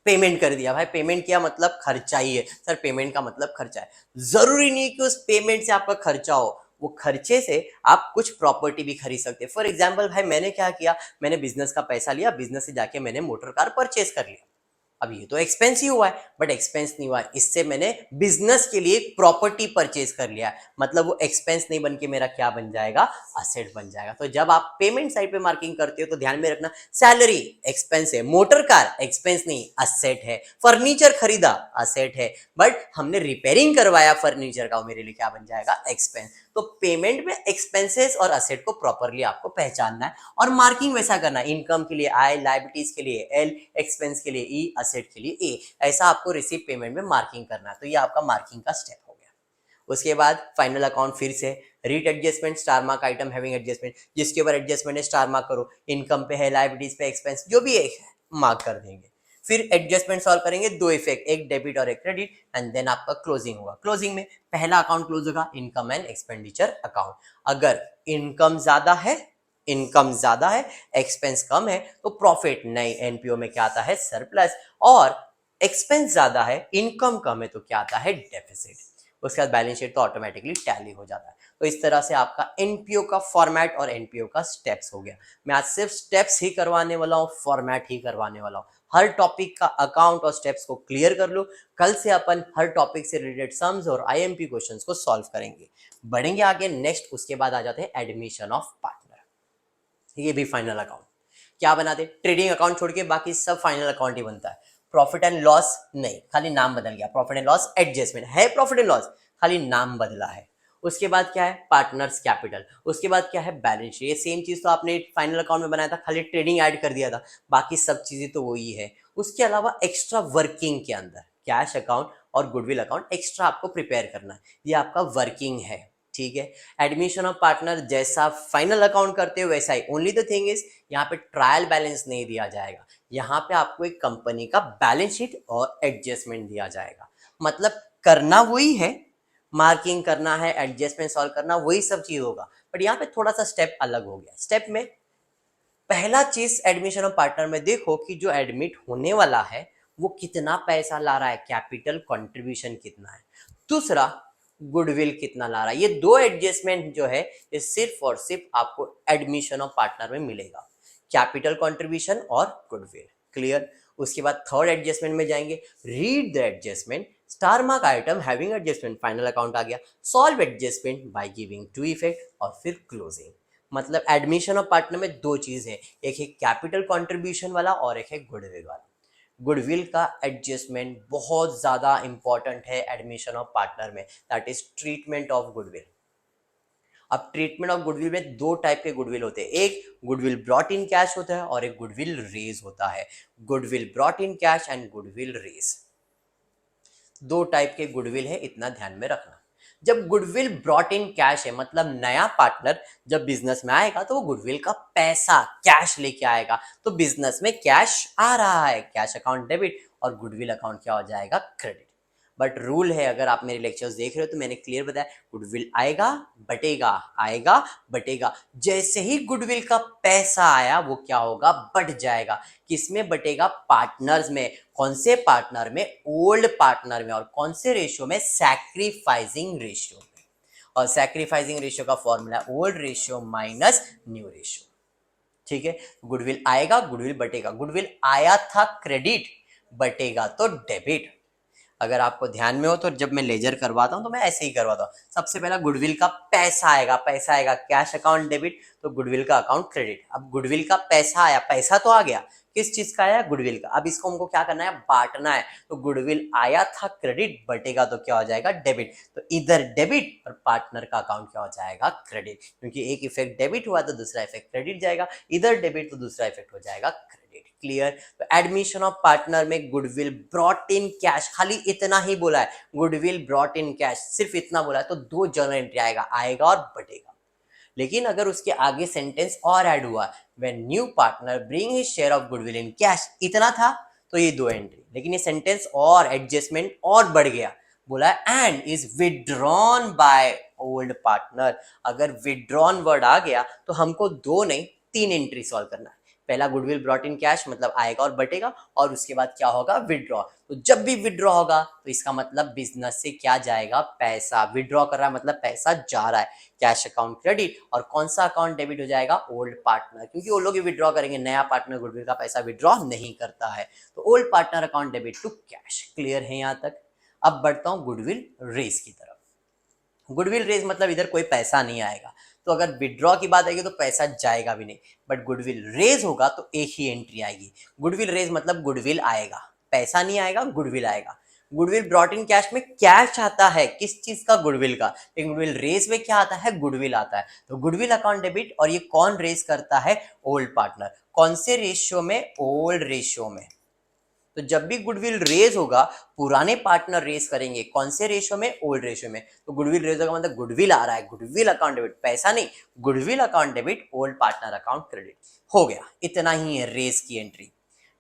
A: payment कर दिया भाई, पेमेंट किया मतलब खर्चा ही है। सर पेमेंट का मतलब खर्चा है, जरूरी नहीं कि उस पेमेंट से आपका खर्चा हो, वो खर्चे से आप कुछ प्रॉपर्टी भी खरीद सकते हैं। फॉर एग्जाम्पल भाई मैंने क्या किया, मैंने बिजनेस का पैसा लिया, बिजनेस से जाके मैंने मोटर कार परचेस कर लिया। अब ये तो एक्सपेंस ही हुआ है, बट एक्सपेंस नहीं हुआ है, इससे मैंने बिजनेस के लिए प्रॉपर्टी परचेज कर लिया। मतलब वो एक्सपेंस नहीं बन के मेरा क्या बन जाएगा? असेट बन जाएगा। तो जब आप पेमेंट साइड पे मार्किंग करते हो तो ध्यान में रखना, सैलरी एक्सपेंस है, मोटर कार एक्सपेंस नहीं असेट है, फर्नीचर खरीदा असेट है, बट हमने रिपेयरिंग करवाया फर्नीचर का, वो मेरे लिए क्या बन जाएगा? एक्सपेंस। तो पेमेंट में एक्सपेंसेस और असेट को प्रॉपरली आपको पहचानना है और मार्किंग वैसा करना है, इनकम के लिए आई, लायबिलिटीज के लिए एल, एक्सपेंस के लिए ई, असेट के लिए ए। ऐसा आपको रिसीव पेमेंट में मार्किंग करना है। तो ये आपका मार्किंग का स्टेप हो गया। उसके बाद फाइनल अकाउंट, फिर से read adjustment, star mark item having adjustment, जिसके ऊपर एडजस्टमेंट है स्टार मार्क करो, इनकम पे है, लायबिलिटीज पे, एक्सपेंस जो भी है मार्क कर देंगे। फिर एडजस्टमेंट सॉल्व करेंगे, दो इफेक्ट, एक डेबिट और एक क्रेडिट, एंड देन आपका क्लोजिंग होगा। क्लोजिंग में पहला अकाउंट क्लोज होगा, इनकम एंड एक्सपेंडिचर अकाउंट। अगर इनकम ज्यादा है एक्सपेंस कम है तो प्रॉफिट नहीं, एनपीओ में क्या आता है? सरप्लस। और एक्सपेंस ज्यादा है इनकम कम है तो क्या आता है? डेफिसिट। उसके बाद बैलेंस शीट तो ऑटोमेटिकली टैली हो जाता है। तो इस तरह से आपका एनपीओ का फॉर्मेट और एनपीओ का स्टेप्स हो गया। मैं आज सिर्फ स्टेप्स ही करवाने वाला हूँ, फॉर्मेट ही करवाने वाला हूँ। हर टॉपिक का अकाउंट और स्टेप्स को क्लियर कर लो। कल से अपन हर टॉपिक से रिलेटेड सम्स और आईएमपी क्वेश्चंस को सॉल्व करेंगे। बढ़ेंगे आगे नेक्स्ट, उसके बाद आ जाते हैं एडमिशन ऑफ पार्टनर। ये भी फाइनल अकाउंट। क्या बनाते, ट्रेडिंग अकाउंट छोड़ के बाकी सब फाइनल अकाउंट ही बनता है। प्रॉफिट एंड लॉस नहीं, खाली नाम बदल गया, प्रॉफिट एंड लॉस एडजस्टमेंट है, प्रॉफिट एंड लॉस खाली नाम बदला है। उसके बाद क्या है, पार्टनर्स कैपिटल। उसके बाद क्या है, बैलेंस शीट। ये सेम चीज तो आपने फाइनल अकाउंट में बनाया था, खाली ट्रेडिंग ऐड कर दिया था, बाकी सब चीजें तो वही है। उसके अलावा एक्स्ट्रा वर्किंग के अंदर कैश अकाउंट और गुडविल अकाउंट एक्स्ट्रा आपको प्रिपेयर करना है, ये आपका वर्किंग है। ठीक है, एडमिशन ऑफ पार्टनर जैसा फाइनल अकाउंट करते हो वैसा ही, ओनली द थिंग इज यहाँ पे ट्रायल बैलेंस नहीं दिया जाएगा, यहाँ पे आपको एक कंपनी का बैलेंस शीट और एडजस्टमेंट दिया जाएगा। मतलब करना वही है, मार्किंग करना है, एडजस्टमेंट सॉल्व करना, वही सब चीज होगा, बट यहाँ पे थोड़ा सा स्टेप अलग हो गया। स्टेप में पहला चीज एडमिशन ऑफ पार्टनर में देखो कि जो एडमिट होने वाला है वो कितना पैसा ला रहा है, कैपिटल कंट्रीब्यूशन कितना है। दूसरा, गुडविल कितना ला रहा है। ये दो एडजस्टमेंट जो है ये सिर्फ और सिर्फ आपको एडमिशन ऑफ पार्टनर में मिलेगा, कैपिटल कंट्रीब्यूशन और गुडविल। क्लियर। उसके बाद थर्ड एडजस्टमेंट में जाएंगे, read the adjustment, star mark item having adjustment, final account आ गया, solve adjustment by giving to effect और फिर क्लोजिंग। मतलब एडमिशन ऑफ पार्टनर में दो चीज है, एक है कैपिटल कंट्रीब्यूशन वाला और एक है गुडविल वाला। गुडविल का एडजस्टमेंट बहुत ज्यादा इंपॉर्टेंट है एडमिशन ऑफ पार्टनर में, that is treatment of goodwill. अब ट्रीटमेंट ऑफ गुडविल में दो टाइप के गुडविल होते हैं, एक गुडविल ब्रॉट इन कैश होता है और एक गुडविल रेज होता है। Goodwill brought in cash and goodwill raise, दो टाइप के गुडविल है, इतना ध्यान में रखना। जब गुडविल ब्रॉट इन कैश है मतलब नया पार्टनर जब बिजनेस में आएगा तो वो गुडविल का पैसा कैश लेके आएगा, तो बिजनेस में कैश आ रहा है, कैश अकाउंट डेबिट और गुडविल अकाउंट क्या हो जाएगा, क्रेडिट। बट रूल है, अगर आप मेरे लेक्चर्स देख रहे हो तो मैंने क्लियर बताया, गुडविल आएगा बटेगा, आएगा बटेगा। जैसे ही गुडविल का पैसा आया वो क्या होगा, बट जाएगा। किसमें बटेगा, पार्टनर्स में। कौन से पार्टनर में, ओल्ड पार्टनर में। और कौन से रेशियो में, सैक्रिफाइसिंग रेशियो में। और सैक्रिफाइसिंग रेशियो का formula old ratio minus new ratio. ठीक है, गुडविल आएगा, गुडविल बटेगा। गुडविल आया था क्रेडिट, बटेगा तो डेबिट। अगर आपको ध्यान में हो तो जब मैं लेजर करवाता हूं तो मैं ऐसे ही करवाता हूं, सबसे पहला गुडविल का पैसा आएगा, पैसा आएगा कैश अकाउंट डेबिट, तो गुडविल का अकाउंट क्रेडिट। अब गुडविल का पैसा आया, पैसा तो आ गया, किस चीज का आया, गुडविल का। अब इसको हमको क्या करना है, बांटना है। तो गुडविल आया था क्रेडिट, बटेगा तो क्या हो जाएगा, डेबिट। तो इधर डेबिट और पार्टनर का अकाउंट क्या हो जाएगा, क्रेडिट, क्योंकि एक इफेक्ट डेबिट हुआ तो दूसरा इफेक्ट क्रेडिट जाएगा, इधर डेबिट तो दूसरा इफेक्ट हो जाएगा क्रेडिट। क्लियर। तो एडमिशन ऑफ पार्टनर में गुडविल ब्रॉट इन कैश, खाली इतना ही बोला है, गुडविल ब्रॉट इन कैश, सिर्फ इतना बोला है, तो दो जर्नल एंट्री आएगा, आएगा और बटेगा। लेकिन अगर उसके आगे सेंटेंस और ऐड हुआ, when new partner bring his share of goodwill in cash, इतना था तो ये दो एंट्री। लेकिन ये सेंटेंस और एडजस्टमेंट और बढ़ गया, बोला and is withdrawn by old partner. अगर विदड्रॉन वर्ड आ गया तो हमको दो नहीं तीन एंट्री सॉल्व करना है। पहला गुडविल ब्रॉट इन कैश मतलब आएगा और बटेगा, और उसके बाद क्या होगा, विड्रॉ। तो जब भी विड्रॉ होगा तो इसका मतलब बिजनेस से क्या जाएगा, पैसा। विड्रॉ कर रहा है मतलब पैसा जा रहा है, कैश अकाउंट क्रेडिट। और कौन सा अकाउंट डेबिट हो जाएगा, ओल्ड पार्टनर, क्योंकि वो लोग ही विड्रॉ करेंगे, नया पार्टनर गुडविल का पैसा विड्रॉ नहीं करता है। तो old partner account debit to cash. Clear है यहाँ तक। अब बढ़ता हूँ गुडविल रेस की तरफ। गुडविल रेज मतलब इधर कोई पैसा नहीं आएगा, तो अगर विड्रॉ की बात आएगी तो पैसा जाएगा भी नहीं, बट गुडविल रेज होगा तो एक ही एंट्री आएगी। गुडविल रेज मतलब गुडविल आएगा, पैसा नहीं आएगा, गुडविल आएगा। गुडविल ब्रॉट इन कैश में कैश आता है, किस चीज का, गुडविल का। लेकिन गुडविल रेज में क्या आता है, गुडविल आता है। तो गुडविल अकाउंट डेबिट, और ये कौन रेज करता है, ओल्ड पार्टनर। कौन से रेशियो में, ओल्ड रेशियो में। तो जब भी गुडविल रेज होगा पुराने पार्टनर रेज करेंगे, कौन से रेशियो में, ओल्ड रेशियो में। तो गुडविल रेज होगा मतलब गुडविल आ रहा है, गुडविल अकाउंट डेबिट, पैसा नहीं, goodwill account debit, old partner account credit. हो गया, इतना ही है रेज की एंट्री।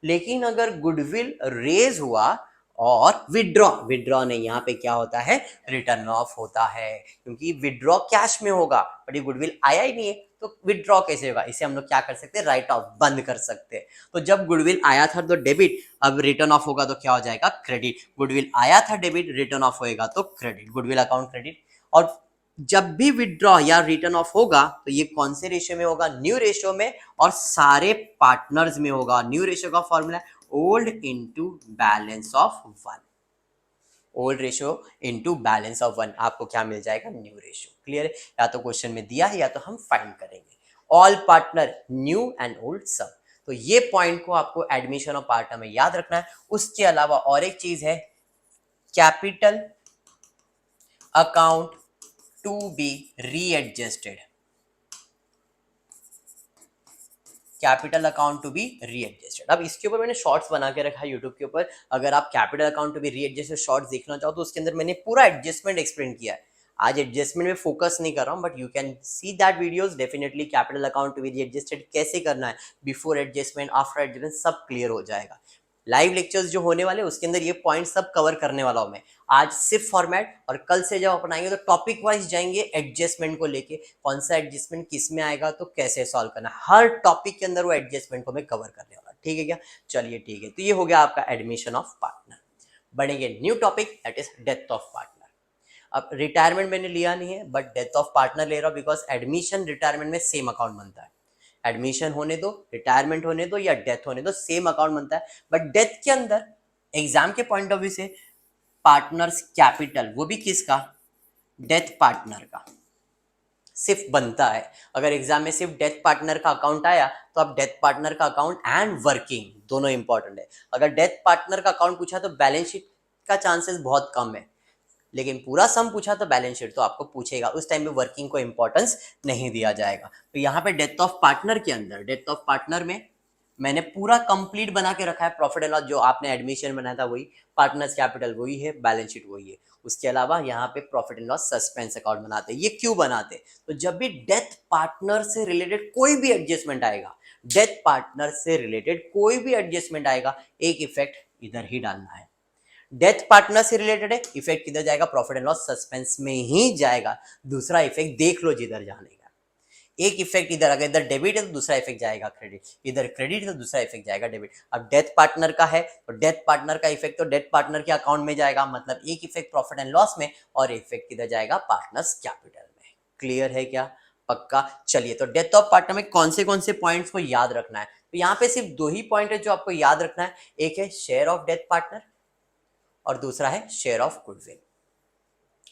A: लेकिन अगर गुडविल रेज हुआ और विड्रॉ, विड्रॉ नहीं, यहाँ पे क्या होता है, रिटर्न ऑफ होता है, क्योंकि विड्रॉ कैश में होगा, बट ये गुडविल आया ही नहीं है, तो विड्रॉ कैसे होगा, इसे हम लोग क्या कर सकते हैं, राइट ऑफ, बंद कर सकते हैं। तो जब गुडविल आया था तो डेबिट, अब रिटर्न ऑफ होगा तो क्या हो जाएगा, क्रेडिट। गुडविल आया था डेबिट, रिटर्न ऑफ होएगा तो क्रेडिट, गुडविल अकाउंट क्रेडिट। और जब भी विड्रॉ या रिटर्न ऑफ होगा तो ये कौन से रेशियो में होगा, न्यू रेशियो में, और सारे पार्टनर्स में होगा। न्यू रेशियो का formula old into balance of one, old ratio into balance of one, आपको क्या मिल जाएगा, न्यू रेशियो। क्लियर है, या तो क्वेश्चन में दिया है या तो हम फाइंड करेंगे। All partner new and old सब। तो ये पॉइंट को आपको एडमिशन ऑफ पार्टनर में याद रखना है। उसके अलावा और एक चीज है, capital account to be readjusted, capital account to be readjusted. अब इसके ऊपर मैंने शॉर्ट्स बना के रखा है यूट्यूब के ऊपर, अगर आप capital account to be readjusted shorts देखना चाहो तो उसके अंदर मैंने पूरा एडजस्टमेंट एक्सप्लेन किया है। आज एडजस्टमेंट में फोकस नहीं कर रहा हूं, but you can see that videos definitely. Capital account to be readjusted कैसे करना है, बिफोर एडजस्टमेंट, आफ्टर एडजस्टमेंट, सब क्लियर हो जाएगा। लाइव लेक्चर्स जो होने वाले उसके अंदर ये पॉइंट सब कवर करने वाला हूं मैं। आज सिर्फ फॉर्मेट, और कल से जब अपनाएंगे तो टॉपिक वाइज जाएंगे एडजस्टमेंट को लेके, कौन सा एडजस्टमेंट किस में आएगा तो कैसे सॉल्व करना, हर टॉपिक के अंदर वो एडजस्टमेंट को मैं कवर करने वाला। ठीक है क्या? चलिए ठीक है, तो ये हो गया आपका एडमिशन ऑफ पार्टनर। बढ़ेंगे new topic, that is death of partner. अब रिटायरमेंट मैंने लिया नहीं है, बट डेथ ऑफ पार्टनर ले रहा हूं बिकॉज एडमिशन रिटायरमेंट में सेम अकाउंट बनता है। एडमिशन होने दो, रिटायरमेंट होने दो या डेथ होने दो, सेम अकाउंट बनता है। बट डेथ के अंदर एग्जाम के पॉइंट ऑफ व्यू से पार्टनर्स कैपिटल, वो भी किसका, डेथ पार्टनर का सिर्फ बनता है। अगर एग्जाम में सिर्फ डेथ पार्टनर का अकाउंट आया तो अब डेथ पार्टनर का अकाउंट एंड वर्किंग दोनों इंपॉर्टेंट है। अगर डेथ पार्टनर का अकाउंट पूछा तो बैलेंस शीट का चांसेस बहुत कम है, लेकिन पूरा सम पूछा तो बैलेंस शीट तो आपको पूछेगा। उस टाइम पे वर्किंग को इंपॉर्टेंस नहीं दिया जाएगा। तो यहाँ पे डेथ ऑफ पार्टनर के अंदर, डेथ ऑफ पार्टनर में मैंने पूरा कंप्लीट बना के रखा है। प्रॉफिट एंड लॉस जो आपने एडमिशन बनाया था वही, पार्टनर्स कैपिटल वही है, बैलेंस शीट वही है। उसके अलावा यहाँ पे profit and loss suspense account बनाते हैं। ये क्यों बनाते हैं? तो जब भी डेथ पार्टनर से रिलेटेड कोई भी एडजस्टमेंट आएगा, डेथ पार्टनर से रिलेटेड कोई भी एडजस्टमेंट आएगा, एक इफेक्ट इधर ही डालना है। डेथ पार्टनर से रिलेटेड है, इफेक्ट किधर जाएगा, प्रॉफिट एंड लॉस सस्पेंस में ही जाएगा। दूसरा इफेक्ट देख लो जिधर जाने का। एक इफेक्ट इधर, अगर इधर डेबिट है तो दूसरा इफेक्ट जाएगा क्रेडिट, इधर क्रेडिट है तो दूसरा इफेक्ट जाएगा डेबिट। अब डेथ पार्टनर का है तो डेथ पार्टनर का इफेक्ट तो डेथ पार्टनर के अकाउंट में जाएगा, मतलब एक इफेक्ट प्रॉफिट एंड लॉस में और इफेक्ट किधर जाएगा, पार्टनर्स कैपिटल में। क्लियर है क्या? पक्का। चलिए, तो डेथ ऑफ पार्टनर में कौन से पॉइंट्स को याद रखना है? तो यहाँ पे सिर्फ दो ही पॉइंट है जो आपको याद रखना है। एक है शेयर ऑफ डेथ पार्टनर और दूसरा है शेयर ऑफ गुडविल।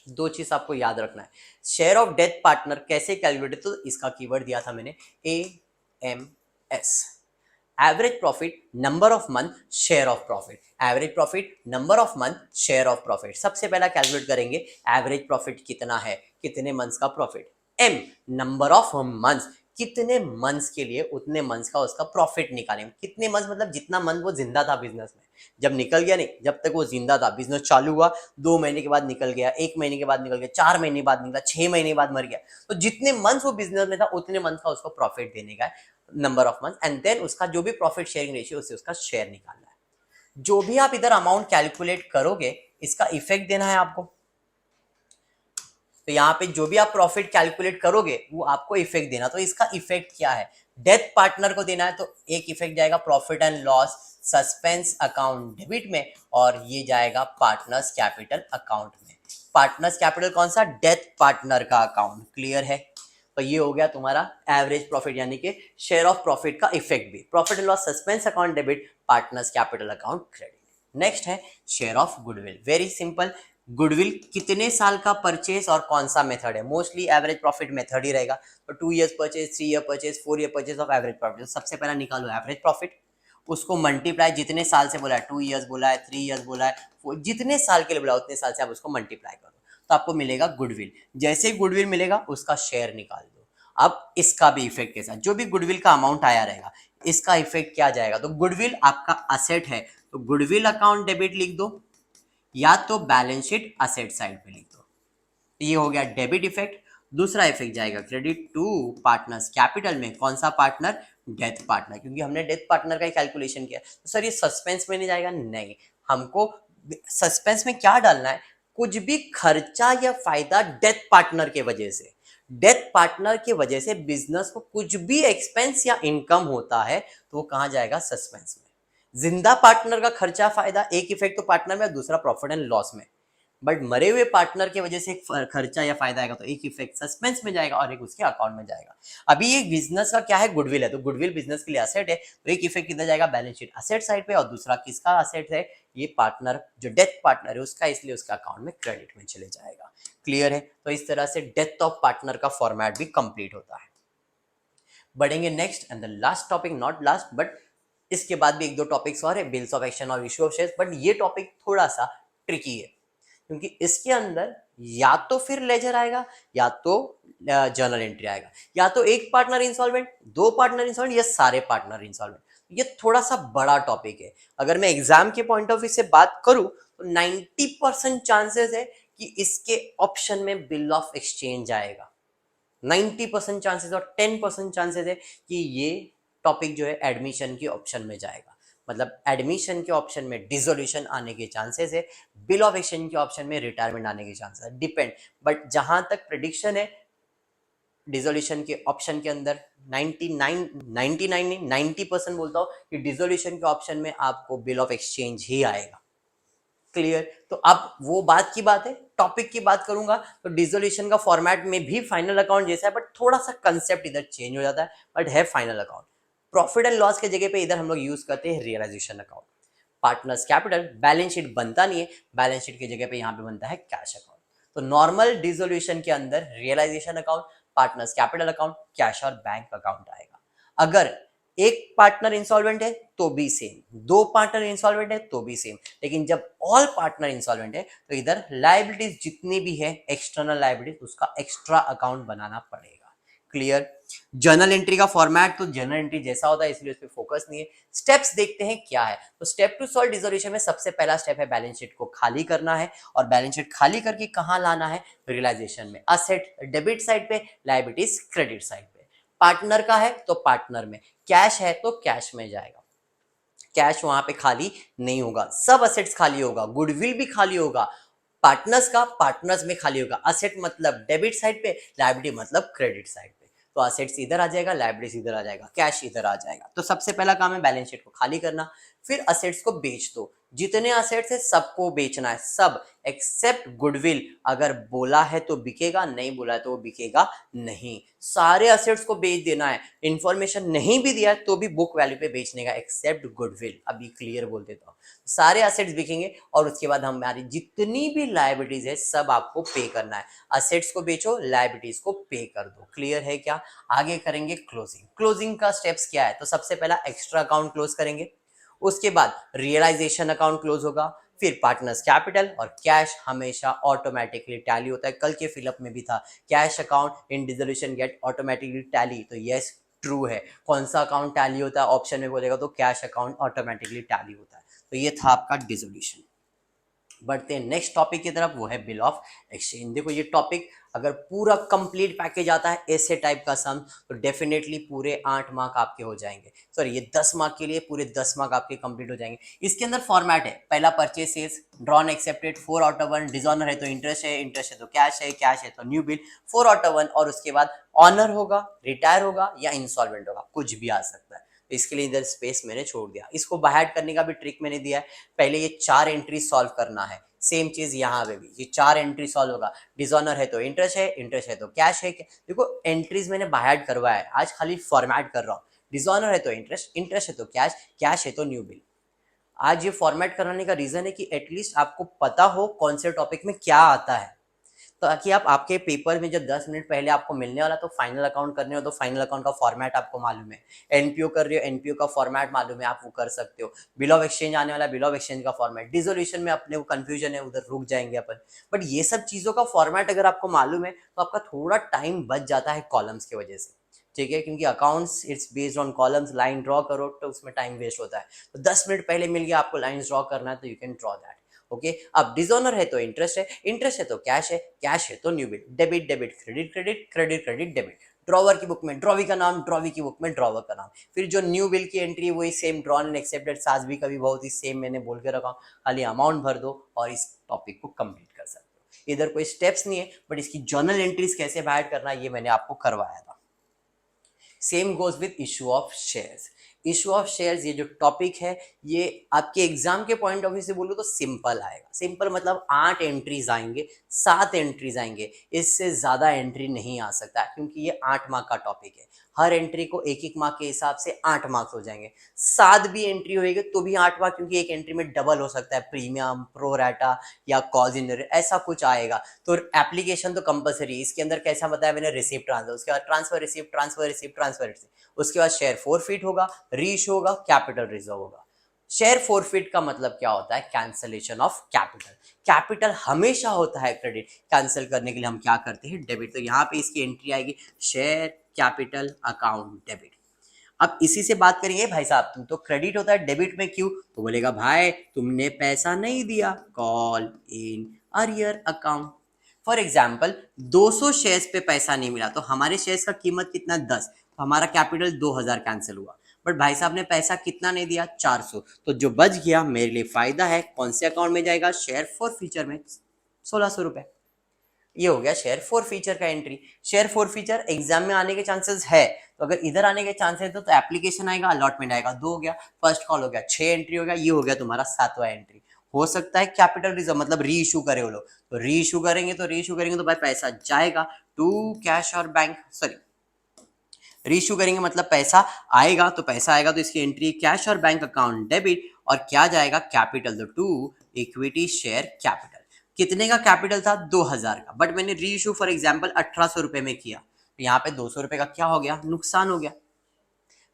A: दो चीज आपको याद रखना है। शेयर ऑफ डेथ पार्टनर कैसे कैलकुलेट, तो इसका कीवर्ड दिया था मैंने AMS, average profit number of month share of profit. Average profit number of month share of profit. सबसे पहला कैलकुलेट करेंगे एवरेज प्रॉफिट कितना है, कितने मंथ्स का profit. M number of months, कितने मंथ्स के लिए उतने मंथ्स का उसका प्रॉफिट निकालेंगे। कितने मंथ्स मतलब जितना मंथ वो जिंदा था बिजनेस में, जब निकल गया नहीं, जब तक वो जिंदा था, बिजनेस चालू हुआ 2 महीने के बाद निकल गया, 1 महीने के बाद निकल गया, 4 महीने बाद निकला, 6 महीने बाद मर गया, तो जितने मंथ्स वो बिजनेस में था उतने मंथ का उसको प्रॉफिट देने का number of month, and then उसका जो भी प्रॉफिट शेयरिंग रेशियो उससे उसका शेयर निकालना है। जो भी आप इधर अमाउंट कैलकुलेट करोगे इसका इफेक्ट देना है आपको। तो यहाँ पे जो भी आप प्रॉफिट कैलकुलेट करोगे वो आपको इफेक्ट देना। तो इसका इफेक्ट क्या है, डेथ पार्टनर को देना है, तो एक इफेक्ट जाएगा profit and loss suspense account debit में, और ये जाएगा पार्टनर्स कैपिटल अकाउंट में। पार्टनर्स कैपिटल कौन सा, डेथ पार्टनर का अकाउंट। क्लियर है? तो ये हो गया तुम्हारा एवरेज प्रॉफिट यानी कि शेयर ऑफ प्रॉफिट का इफेक्ट भी, profit and loss suspense account debit, partners capital account credit. Next है share of goodwill. Very simple, goodwill कितने साल का परचेस और कौन सा मेथड है। मोस्टली एवरेज प्रॉफिट मेथड ही रहेगा, तो 2 years purchase, 3 year purchase, 4 year purchase of average profit. सबसे पहला निकालो एवरेज प्रॉफिट, उसको मल्टीप्लाई, जितने साल से बोला है, 2 ईयर्स बोला है, 3 ईयर्स बोला है, जितने साल के लिए बोला उतने साल से आप उसको मल्टीप्लाई करो तो आपको मिलेगा गुडविल। जैसे ही गुडविल मिलेगा उसका शेयर निकाल दो। अब इसका भी इफेक्ट कैसा, जो भी गुडविल का अमाउंट आया रहेगा इसका इफेक्ट क्या जाएगा, तो गुडविल आपका असेट है तो गुडविल अकाउंट डेबिट लिख दो, या तो बैलेंस शीट असेट साइड पे लिख दो। ये हो गया डेबिट इफेक्ट। दूसरा इफेक्ट जाएगा क्रेडिट टू पार्टनर्स कैपिटल में, कौन सा पार्टनर, डेथ पार्टनर, क्योंकि हमने डेथ पार्टनर का ही कैलकुलेशन किया। तो सर ये सस्पेंस में नहीं जाएगा, नहीं, हमको सस्पेंस में क्या डालना है, कुछ भी खर्चा या फायदा डेथ पार्टनर के वजह से, डेथ पार्टनर की वजह से बिजनेस को कुछ भी एक्सपेंस या इनकम होता है तो वो कहां जाएगा, सस्पेंस में। जिंदा पार्टनर का खर्चा फायदा, एक इफेक्ट तो पार्टनर में, दूसरा प्रॉफिट एंड लॉस में। बट मरे हुए पार्टनर की वजह से एक खर्चा या फायदा आएगा तो एक इफेक्ट सस्पेंस में जाएगा और एक उसके अकाउंट में जाएगा। अभी एक बिजनेस का क्या है, गुडविल है, तो गुडविल बिजनेस के लिए असेट है, तो एक इफेक्ट किधर जाएगा, बैलेंस शीट असेट साइड पे, और दूसरा किसका असेट है, ये पार्टनर जो डेथ पार्टनर है उसका, इसलिए उसका अकाउंट में क्रेडिट में चले जाएगा। क्लियर है? तो इस तरह से डेथ ऑफ पार्टनर का फॉर्मेट भी कंप्लीट होता है। बढ़ेंगे next and the last topic, not last but इसके बाद भी एक दो टॉपिक्स और है, बिल्स ऑफ एक्शन और इशू ऑफ शेयर्स, बट ये टॉपिक थोड़ा सा ट्रिकी है क्योंकि इसके अंदर या तो फिर लेजर आएगा या तो जर्नल एंट्री आएगा, या तो एक पार्टनर इंसॉल्वेंट, दो पार्टनर इंसॉल्वेंट या सारे पार्टनर इंसॉल्वेंट। ये थोड़ा सा बड़ा टॉपिक है। अगर मैं एग्जाम के पॉइंट ऑफ व्यू से बात करूं तो 90% चांसेस है कि इसके ऑप्शन में बिल ऑफ एक्सचेंज आएगा, 90% चांसेस, और 10% चांसेस है कि ये टॉपिक जो है एडमिशन के ऑप्शन में जाएगा। मतलब एडमिशन के ऑप्शन में डिसोल्यूशन आने के चांसेस है, बिल ऑफ एक्सचेंज के ऑप्शन में रिटायरमेंट आने के चांसेस है, डिपेंड। बट जहां तक प्रिडिक्शन है डिसोल्यूशन के ऑप्शन के अंदर 90% बोलता हूँ कि डिसोल्यूशन के ऑप्शन में आपको बिल ऑफ एक्सचेंज ही आएगा। क्लियर? तो अब वो बात की बात है, टॉपिक की बात करूंगा तो डिसोल्यूशन का फॉर्मेट में भी फाइनल अकाउंट जैसा है, बट थोड़ा सा कंसेप्ट इधर चेंज हो जाता है, बट है final account. Profit and loss के जगह पे इधर हम लोग यूज करते हैं realisation account. Partners capital balance sheet बनता नहीं है, बैलेंस शीट की जगह पे यहाँ पे बनता है कैश अकाउंट। तो नॉर्मल डिसोल्यूशन के अंदर realisation account, partners capital account, cash और बैंक अकाउंट आएगा। अगर एक पार्टनर इंसॉल्वेंट है तो भी सेम, दो पार्टनर इंसॉल्वेंट है तो भी सेम, लेकिन जब ऑल पार्टनर इंसॉल्वेंट है तो इधर लायबिलिटीज जितनी भी है एक्सटर्नल लायबिलिटीज उसका एक्स्ट्रा अकाउंट बनाना पड़ेगा। क्लियर? जर्नल एंट्री का फॉर्मेट तो जर्नल एंट्री जैसा होता है इसलिए उस पर फोकस नहीं है। स्टेप्स देखते हैं क्या है। तो स्टेप टू सॉल्व डिसोल्यूशन में सबसे पहला स्टेप है बैलेंस शीट को खाली करना है, और बैलेंस शीट खाली करके कहां लाना है? रियलाइजेशन में। असेट डेबिट साइड पे, लायबिलिटीज क्रेडिट साइड पे। पार्टनर का है तो पार्टनर में, कैश है तो कैश में जाएगा। कैश वहां पे खाली नहीं होगा, सब असेट्स खाली होगा, गुडविल भी खाली होगा। पार्टनर्स का पार्टनर्स में खाली होगा। असेट मतलब डेबिट साइड पे, लायबिलिटी मतलब क्रेडिट साइड पे। तो असेट्स इधर आ जाएगा, लायबिलिटीज इधर आ जाएगा, कैश इधर आ जाएगा। तो सबसे पहला काम है बैलेंस शीट को खाली करना। फिर असेट्स को बेच दो, जितने असेट्स है सबको बेचना है, सब एक्सेप्ट गुडविल। अगर बोला है तो बिकेगा, नहीं बोला है तो वो बिकेगा नहीं। सारे असेट्स को बेच देना है, इंफॉर्मेशन नहीं भी दिया है तो भी बुक वैल्यू पे बेचने का, एक्सेप्ट गुडविल। अभी क्लियर बोल देता हूँ, सारे असेट्स बिकेंगे और उसके बाद हमारी जितनी भी लायबिलिटीज है सब आपको पे करना है। असेट्स को बेचो, लायबिलिटीज को पे कर दो। क्लियर है क्या? आगे करेंगे क्लोजिंग। क्लोजिंग का स्टेप्स क्या है? तो सबसे पहला एक्स्ट्रा अकाउंट क्लोज करेंगे, उसके बाद रियलाइजेशन अकाउंट क्लोज होगा, फिर पार्टनर्स कैपिटल और कैश हमेशा ऑटोमेटिकली टैली होता है। कल के फिलअप में भी था, cash account in dissolution get automatically tally. तो यस ट्रू है। कौन सा अकाउंट टैली होता है? ऑप्शन में बोलेगा तो कैश अकाउंट ऑटोमेटिकली टैली होता है। तो ये था आपका डिसोल्यूशन। बढ़ते हैं नेक्स्ट टॉपिक की तरफ, वो है बिल ऑफ एक्सचेंज। देखो ये टॉपिक अगर पूरा कंप्लीट पैकेज आता है ऐसे टाइप का सम तो डेफिनेटली पूरे 8 मार्क आपके हो जाएंगे। सॉरी ये 10 मार्क के लिए पूरे 10 मार्क आपके कंप्लीट हो जाएंगे। इसके अंदर फॉर्मेट है, पहला purchase sales, drawn accepted 4 out of 1, dishonour है तो इंटरेस्ट है, इंटरेस्ट है तो कैश है, कैश है तो न्यू बिल 4 आउट ऑफ 1, और उसके बाद ऑनर होगा, रिटायर होगा या इंसॉल्वेंट होगा, कुछ भी आ सकता है। तो इसके लिए इधर स्पेस मैंने छोड़ दिया। इसको बाहर करने का भी ट्रिक मैंने दिया है। पहले ये 4 एंट्री सॉल्व करना है, सेम चीज यहाँ पे भी ये 4 एंट्री सॉल्व होगा। डिसऑनर है तो इंटरेस्ट है, इंटरेस्ट है तो कैश है। देखो एंट्रीज मैंने बाहर करवाया है, आज खाली फॉर्मेट कर रहा हूँ। डिसऑनर है तो इंटरेस्ट, इंटरेस्ट है तो कैश, कैश है तो न्यू बिल। आज ये फॉर्मेट कराने का रीजन है कि एटलीस्ट आपको पता हो कौन से टॉपिक में क्या आता है, ताकि आप आपके पेपर में जब 10 मिनट पहले आपको मिलने वाला तो फाइनल अकाउंट करने हो तो फाइनल अकाउंट का फॉर्मेट आपको मालूम है, एनपीओ कर रहे हो एनपीओ का फॉर्मेट मालूम है, आप वो कर सकते हो। बिल ऑफ एक्सचेंज आने वाला, बिल ऑफ एक्सचेंज का फॉर्मेट। डिसोल्यूशन में अपने को कंफ्यूजन है, उधर रुक जाएंगे अपन। बट ये सब चीज़ों का फॉर्मेट अगर आपको मालूम है तो आपका थोड़ा टाइम बच जाता है कॉलम्स की वजह से, ठीक है? क्योंकि accounts it's based on columns, line draw करो तो उसमें टाइम वेस्ट होता है। तो 10 मिनट पहले मिल गया आपको लाइन ड्रॉ करना है तो you can draw that. Okay अब डिसऑनर है तो इंटरेस्ट है, इंटरेस्ट है तो कैश है, कैश है तो new bill. Debit debit credit credit, credit credit debit. Drawer की बुक में ड्रॉवी का नाम, ड्रॉवी की बुक में ड्रॉवर का नाम। फिर जो न्यू बिल की एंट्री वही सेम, ड्रॉन एंड एक्सेप्टेड साज भी कभी बहुत ही सेम मैंने बोल के रखा हूँ। खाली अमाउंट भर दो और इस टॉपिक को कंप्लीट कर सकते हो। इधर कोई स्टेप्स नहीं है, बट इसकी जर्नल एंट्रीज कैसे बाहर करना है ये मैंने आपको करवाया था। Same goes with issue of shares. Issue of shares ये जो टॉपिक है ये आपके एग्जाम के पॉइंट ऑफ व्यू से बोलूँ तो सिंपल आएगा। सिंपल मतलब 8 एंट्रीज आएंगे, 7 एंट्रीज आएंगे, इससे ज्यादा एंट्री नहीं आ सकता क्योंकि ये 8 मार्क का टॉपिक है। हर एंट्री को एक एक मार्क के हिसाब से 8 मार्क्स हो जाएंगे। 7 भी एंट्री होएगी तो भी 8 मार्क, क्योंकि एक एंट्री में डबल हो सकता है, प्रीमियम, प्रोराटा या कॉज इन ऐसा कुछ आएगा। तो एप्लीकेशन तो कंपलसरी, इसके अंदर कैसा बताया मैंने, रिसीप्ट ट्रांसफर, उसके बाद transfer receipt, transfer receipt, transfer receipt, उसके बाद शेयर फोरफिट होगा, रीइश्यू होगा, कैपिटल रिजर्व होगा। शेयर फोरफिट का मतलब क्या होता है, कैंसलेशन ऑफ कैपिटल। कैपिटल हमेशा होता है क्रेडिट, कैंसिल करने के लिए हम क्या करते हैं, डेबिट। तो यहाँ पे इसकी एंट्री आएगी शेयर कैपिटल अकाउंट डेबिट। अब इसी से बात करेंगे, भाई साहब तुम तो क्रेडिट होता है डेबिट में क्यों, तो बोलेगा भाई तुमने पैसा नहीं दिया, call in arrear account. For example 200 shares पे पैसा नहीं मिला, तो हमारे शेयर्स का कीमत कितना, 10, तो हमारा कैपिटल 2000 कैंसिल हुआ। बट भाई साहब ने पैसा कितना नहीं दिया, 400, तो जो बच गया मेरे लिए फायदा है, कौन से अकाउंट में जाएगा, शेयर फॉर फ्यूचर में, 1600 रुपए। ये हो गया शेयर फॉर फीचर का entry. Share for feature exam में आने के चांसेस है, तो अगर इधर आने के चांसेस तो एप्लीकेशन आएगा, अलॉटमेंट आएगा, 2 हो गया, फर्स्ट कॉल हो गया, 6 एंट्री हो गया, ये हो गया तुम्हारा 7वां एंट्री। हो सकता है कैपिटल रिजर्व मतलब री इशू करे वो लोग, तो री इशू करेंगे तो भाई पैसा जाएगा टू कैश और बैंक, सॉरी रीइश्यू करेंगे मतलब पैसा आएगा, तो पैसा आएगा तो इसकी एंट्री कैश और बैंक अकाउंट डेबिट, और क्या जाएगा, कैपिटल, तो टू इक्विटी शेयर कैपिटल। कितने का कैपिटल था, 2000 का, बट मैंने रीइश्यू फॉर एग्जांपल 1800 रुपए में किया, तो यहाँ पे 200 रुपए का क्या हो गया, नुकसान हो गया,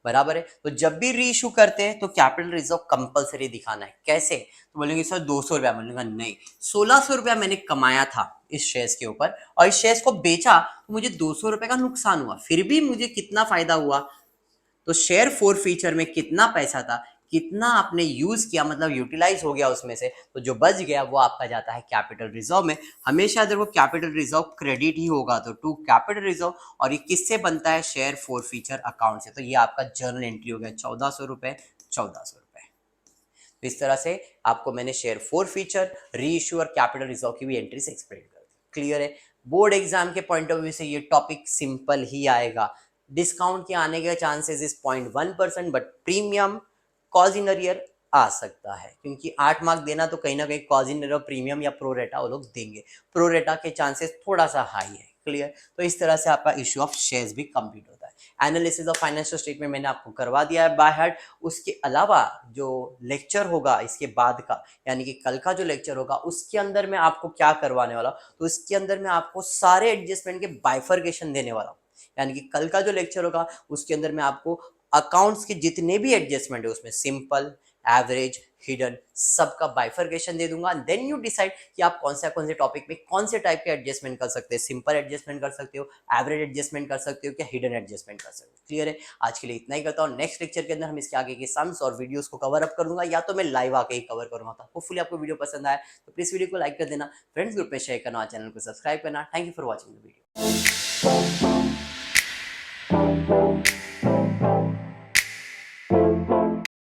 A: बराबर है। तो जब भी री इशू करते हैं तो कैपिटल रिजर्व कंपलसरी दिखाना है। कैसे, तो बोलेंगे सर 200 रुपया, बोलेंगे नहीं, 1600 रुपया मैंने कमाया था इस शेयर्स के ऊपर, और इस शेयर्स को बेचा तो मुझे 200 रुपए का नुकसान हुआ, फिर भी मुझे कितना फायदा हुआ, तो शेयर फोर फीचर में कितना पैसा था, कितना आपने यूज किया, मतलब यूटिलाइज हो गया उसमें से, तो जो बच गया वो आपका जाता है कैपिटल रिजर्व में। हमेशा देखो कैपिटल रिजर्व क्रेडिट ही होगा, तो टू कैपिटल रिजर्व, और ये किससे बनता है, शेयर फोर फीचर अकाउंट से। तो ये आपका जर्नल एंट्री हो गया 1400 रुपए, 1400 रुपए। तो इस तरह से आपको मैंने शेयर फोर फीचर, री इश्यू और कैपिटल रिजर्व की भी एंट्रीज एक्सप्लेन कर दी। क्लियर है। बोर्ड एग्जाम के पॉइंट ऑफ व्यू से ये टॉपिक सिंपल ही आएगा। डिस्काउंट के आने के chances is 0.1%, but premium cause in arrear आ सकता है, क्योंकि 8 मार्क देना तो कहीं ना कहीं कॉज इन अरियर, प्रीमियम या प्रोरेटा वो लोग देंगे, प्रोरेटा के चांसेस थोड़ा सा हाई है। क्लियर। तो इस तरह से आपका इश्यू ऑफ शेयर्स भी कंप्लीट होता है। एनालिसिस ऑफ फाइनेंशियल स्टेटमेंट मैंने आपको करवा दिया है बाय हार्ट। उसके अलावा जो लेक्चर होगा इसके बाद का, यानी कि कल का जो लेक्चर होगा, उसके अंदर मैं आपको क्या करवाने वाला, तो इसके अंदर मैं आपको सारे एडजस्टमेंट के बाइफर्केशन देने वाला हूँ। यानी कि कल का जो लेक्चर होगा उसके अंदर मैं आपको अकाउंट्स के जितने भी एडजस्टमेंट है उसमें सिंपल, एवरेज, हिडन, सबका बाइफर्केशन दे दूंगा। देन यू डिसाइड कि आप कौन से टॉपिक में कौन से टाइप के एडजस्टमेंट कर सकते हैं। सिंपल एडजस्टमेंट कर सकते हो, एवरेज एडजस्टमेंट कर सकते हो, क्या हिडन एडजस्टमेंट कर सकते हो। क्लियर है। आज के लिए इतना ही करता हूँ। नेक्स्ट लेक्चर के अंदर हम इसके आगे के सम्स और वीडियोस को कवर अप कर दूंगा, या तो मैं लाइव आके ही कवर करूंगा। तो होपफुली आपको वीडियो पसंद आया तो प्लीज वीडियो को लाइक कर देना, फ्रेंड्स ग्रुप में शेयर करना, चैनल को सब्सक्राइब करना। Thank you for watching the video.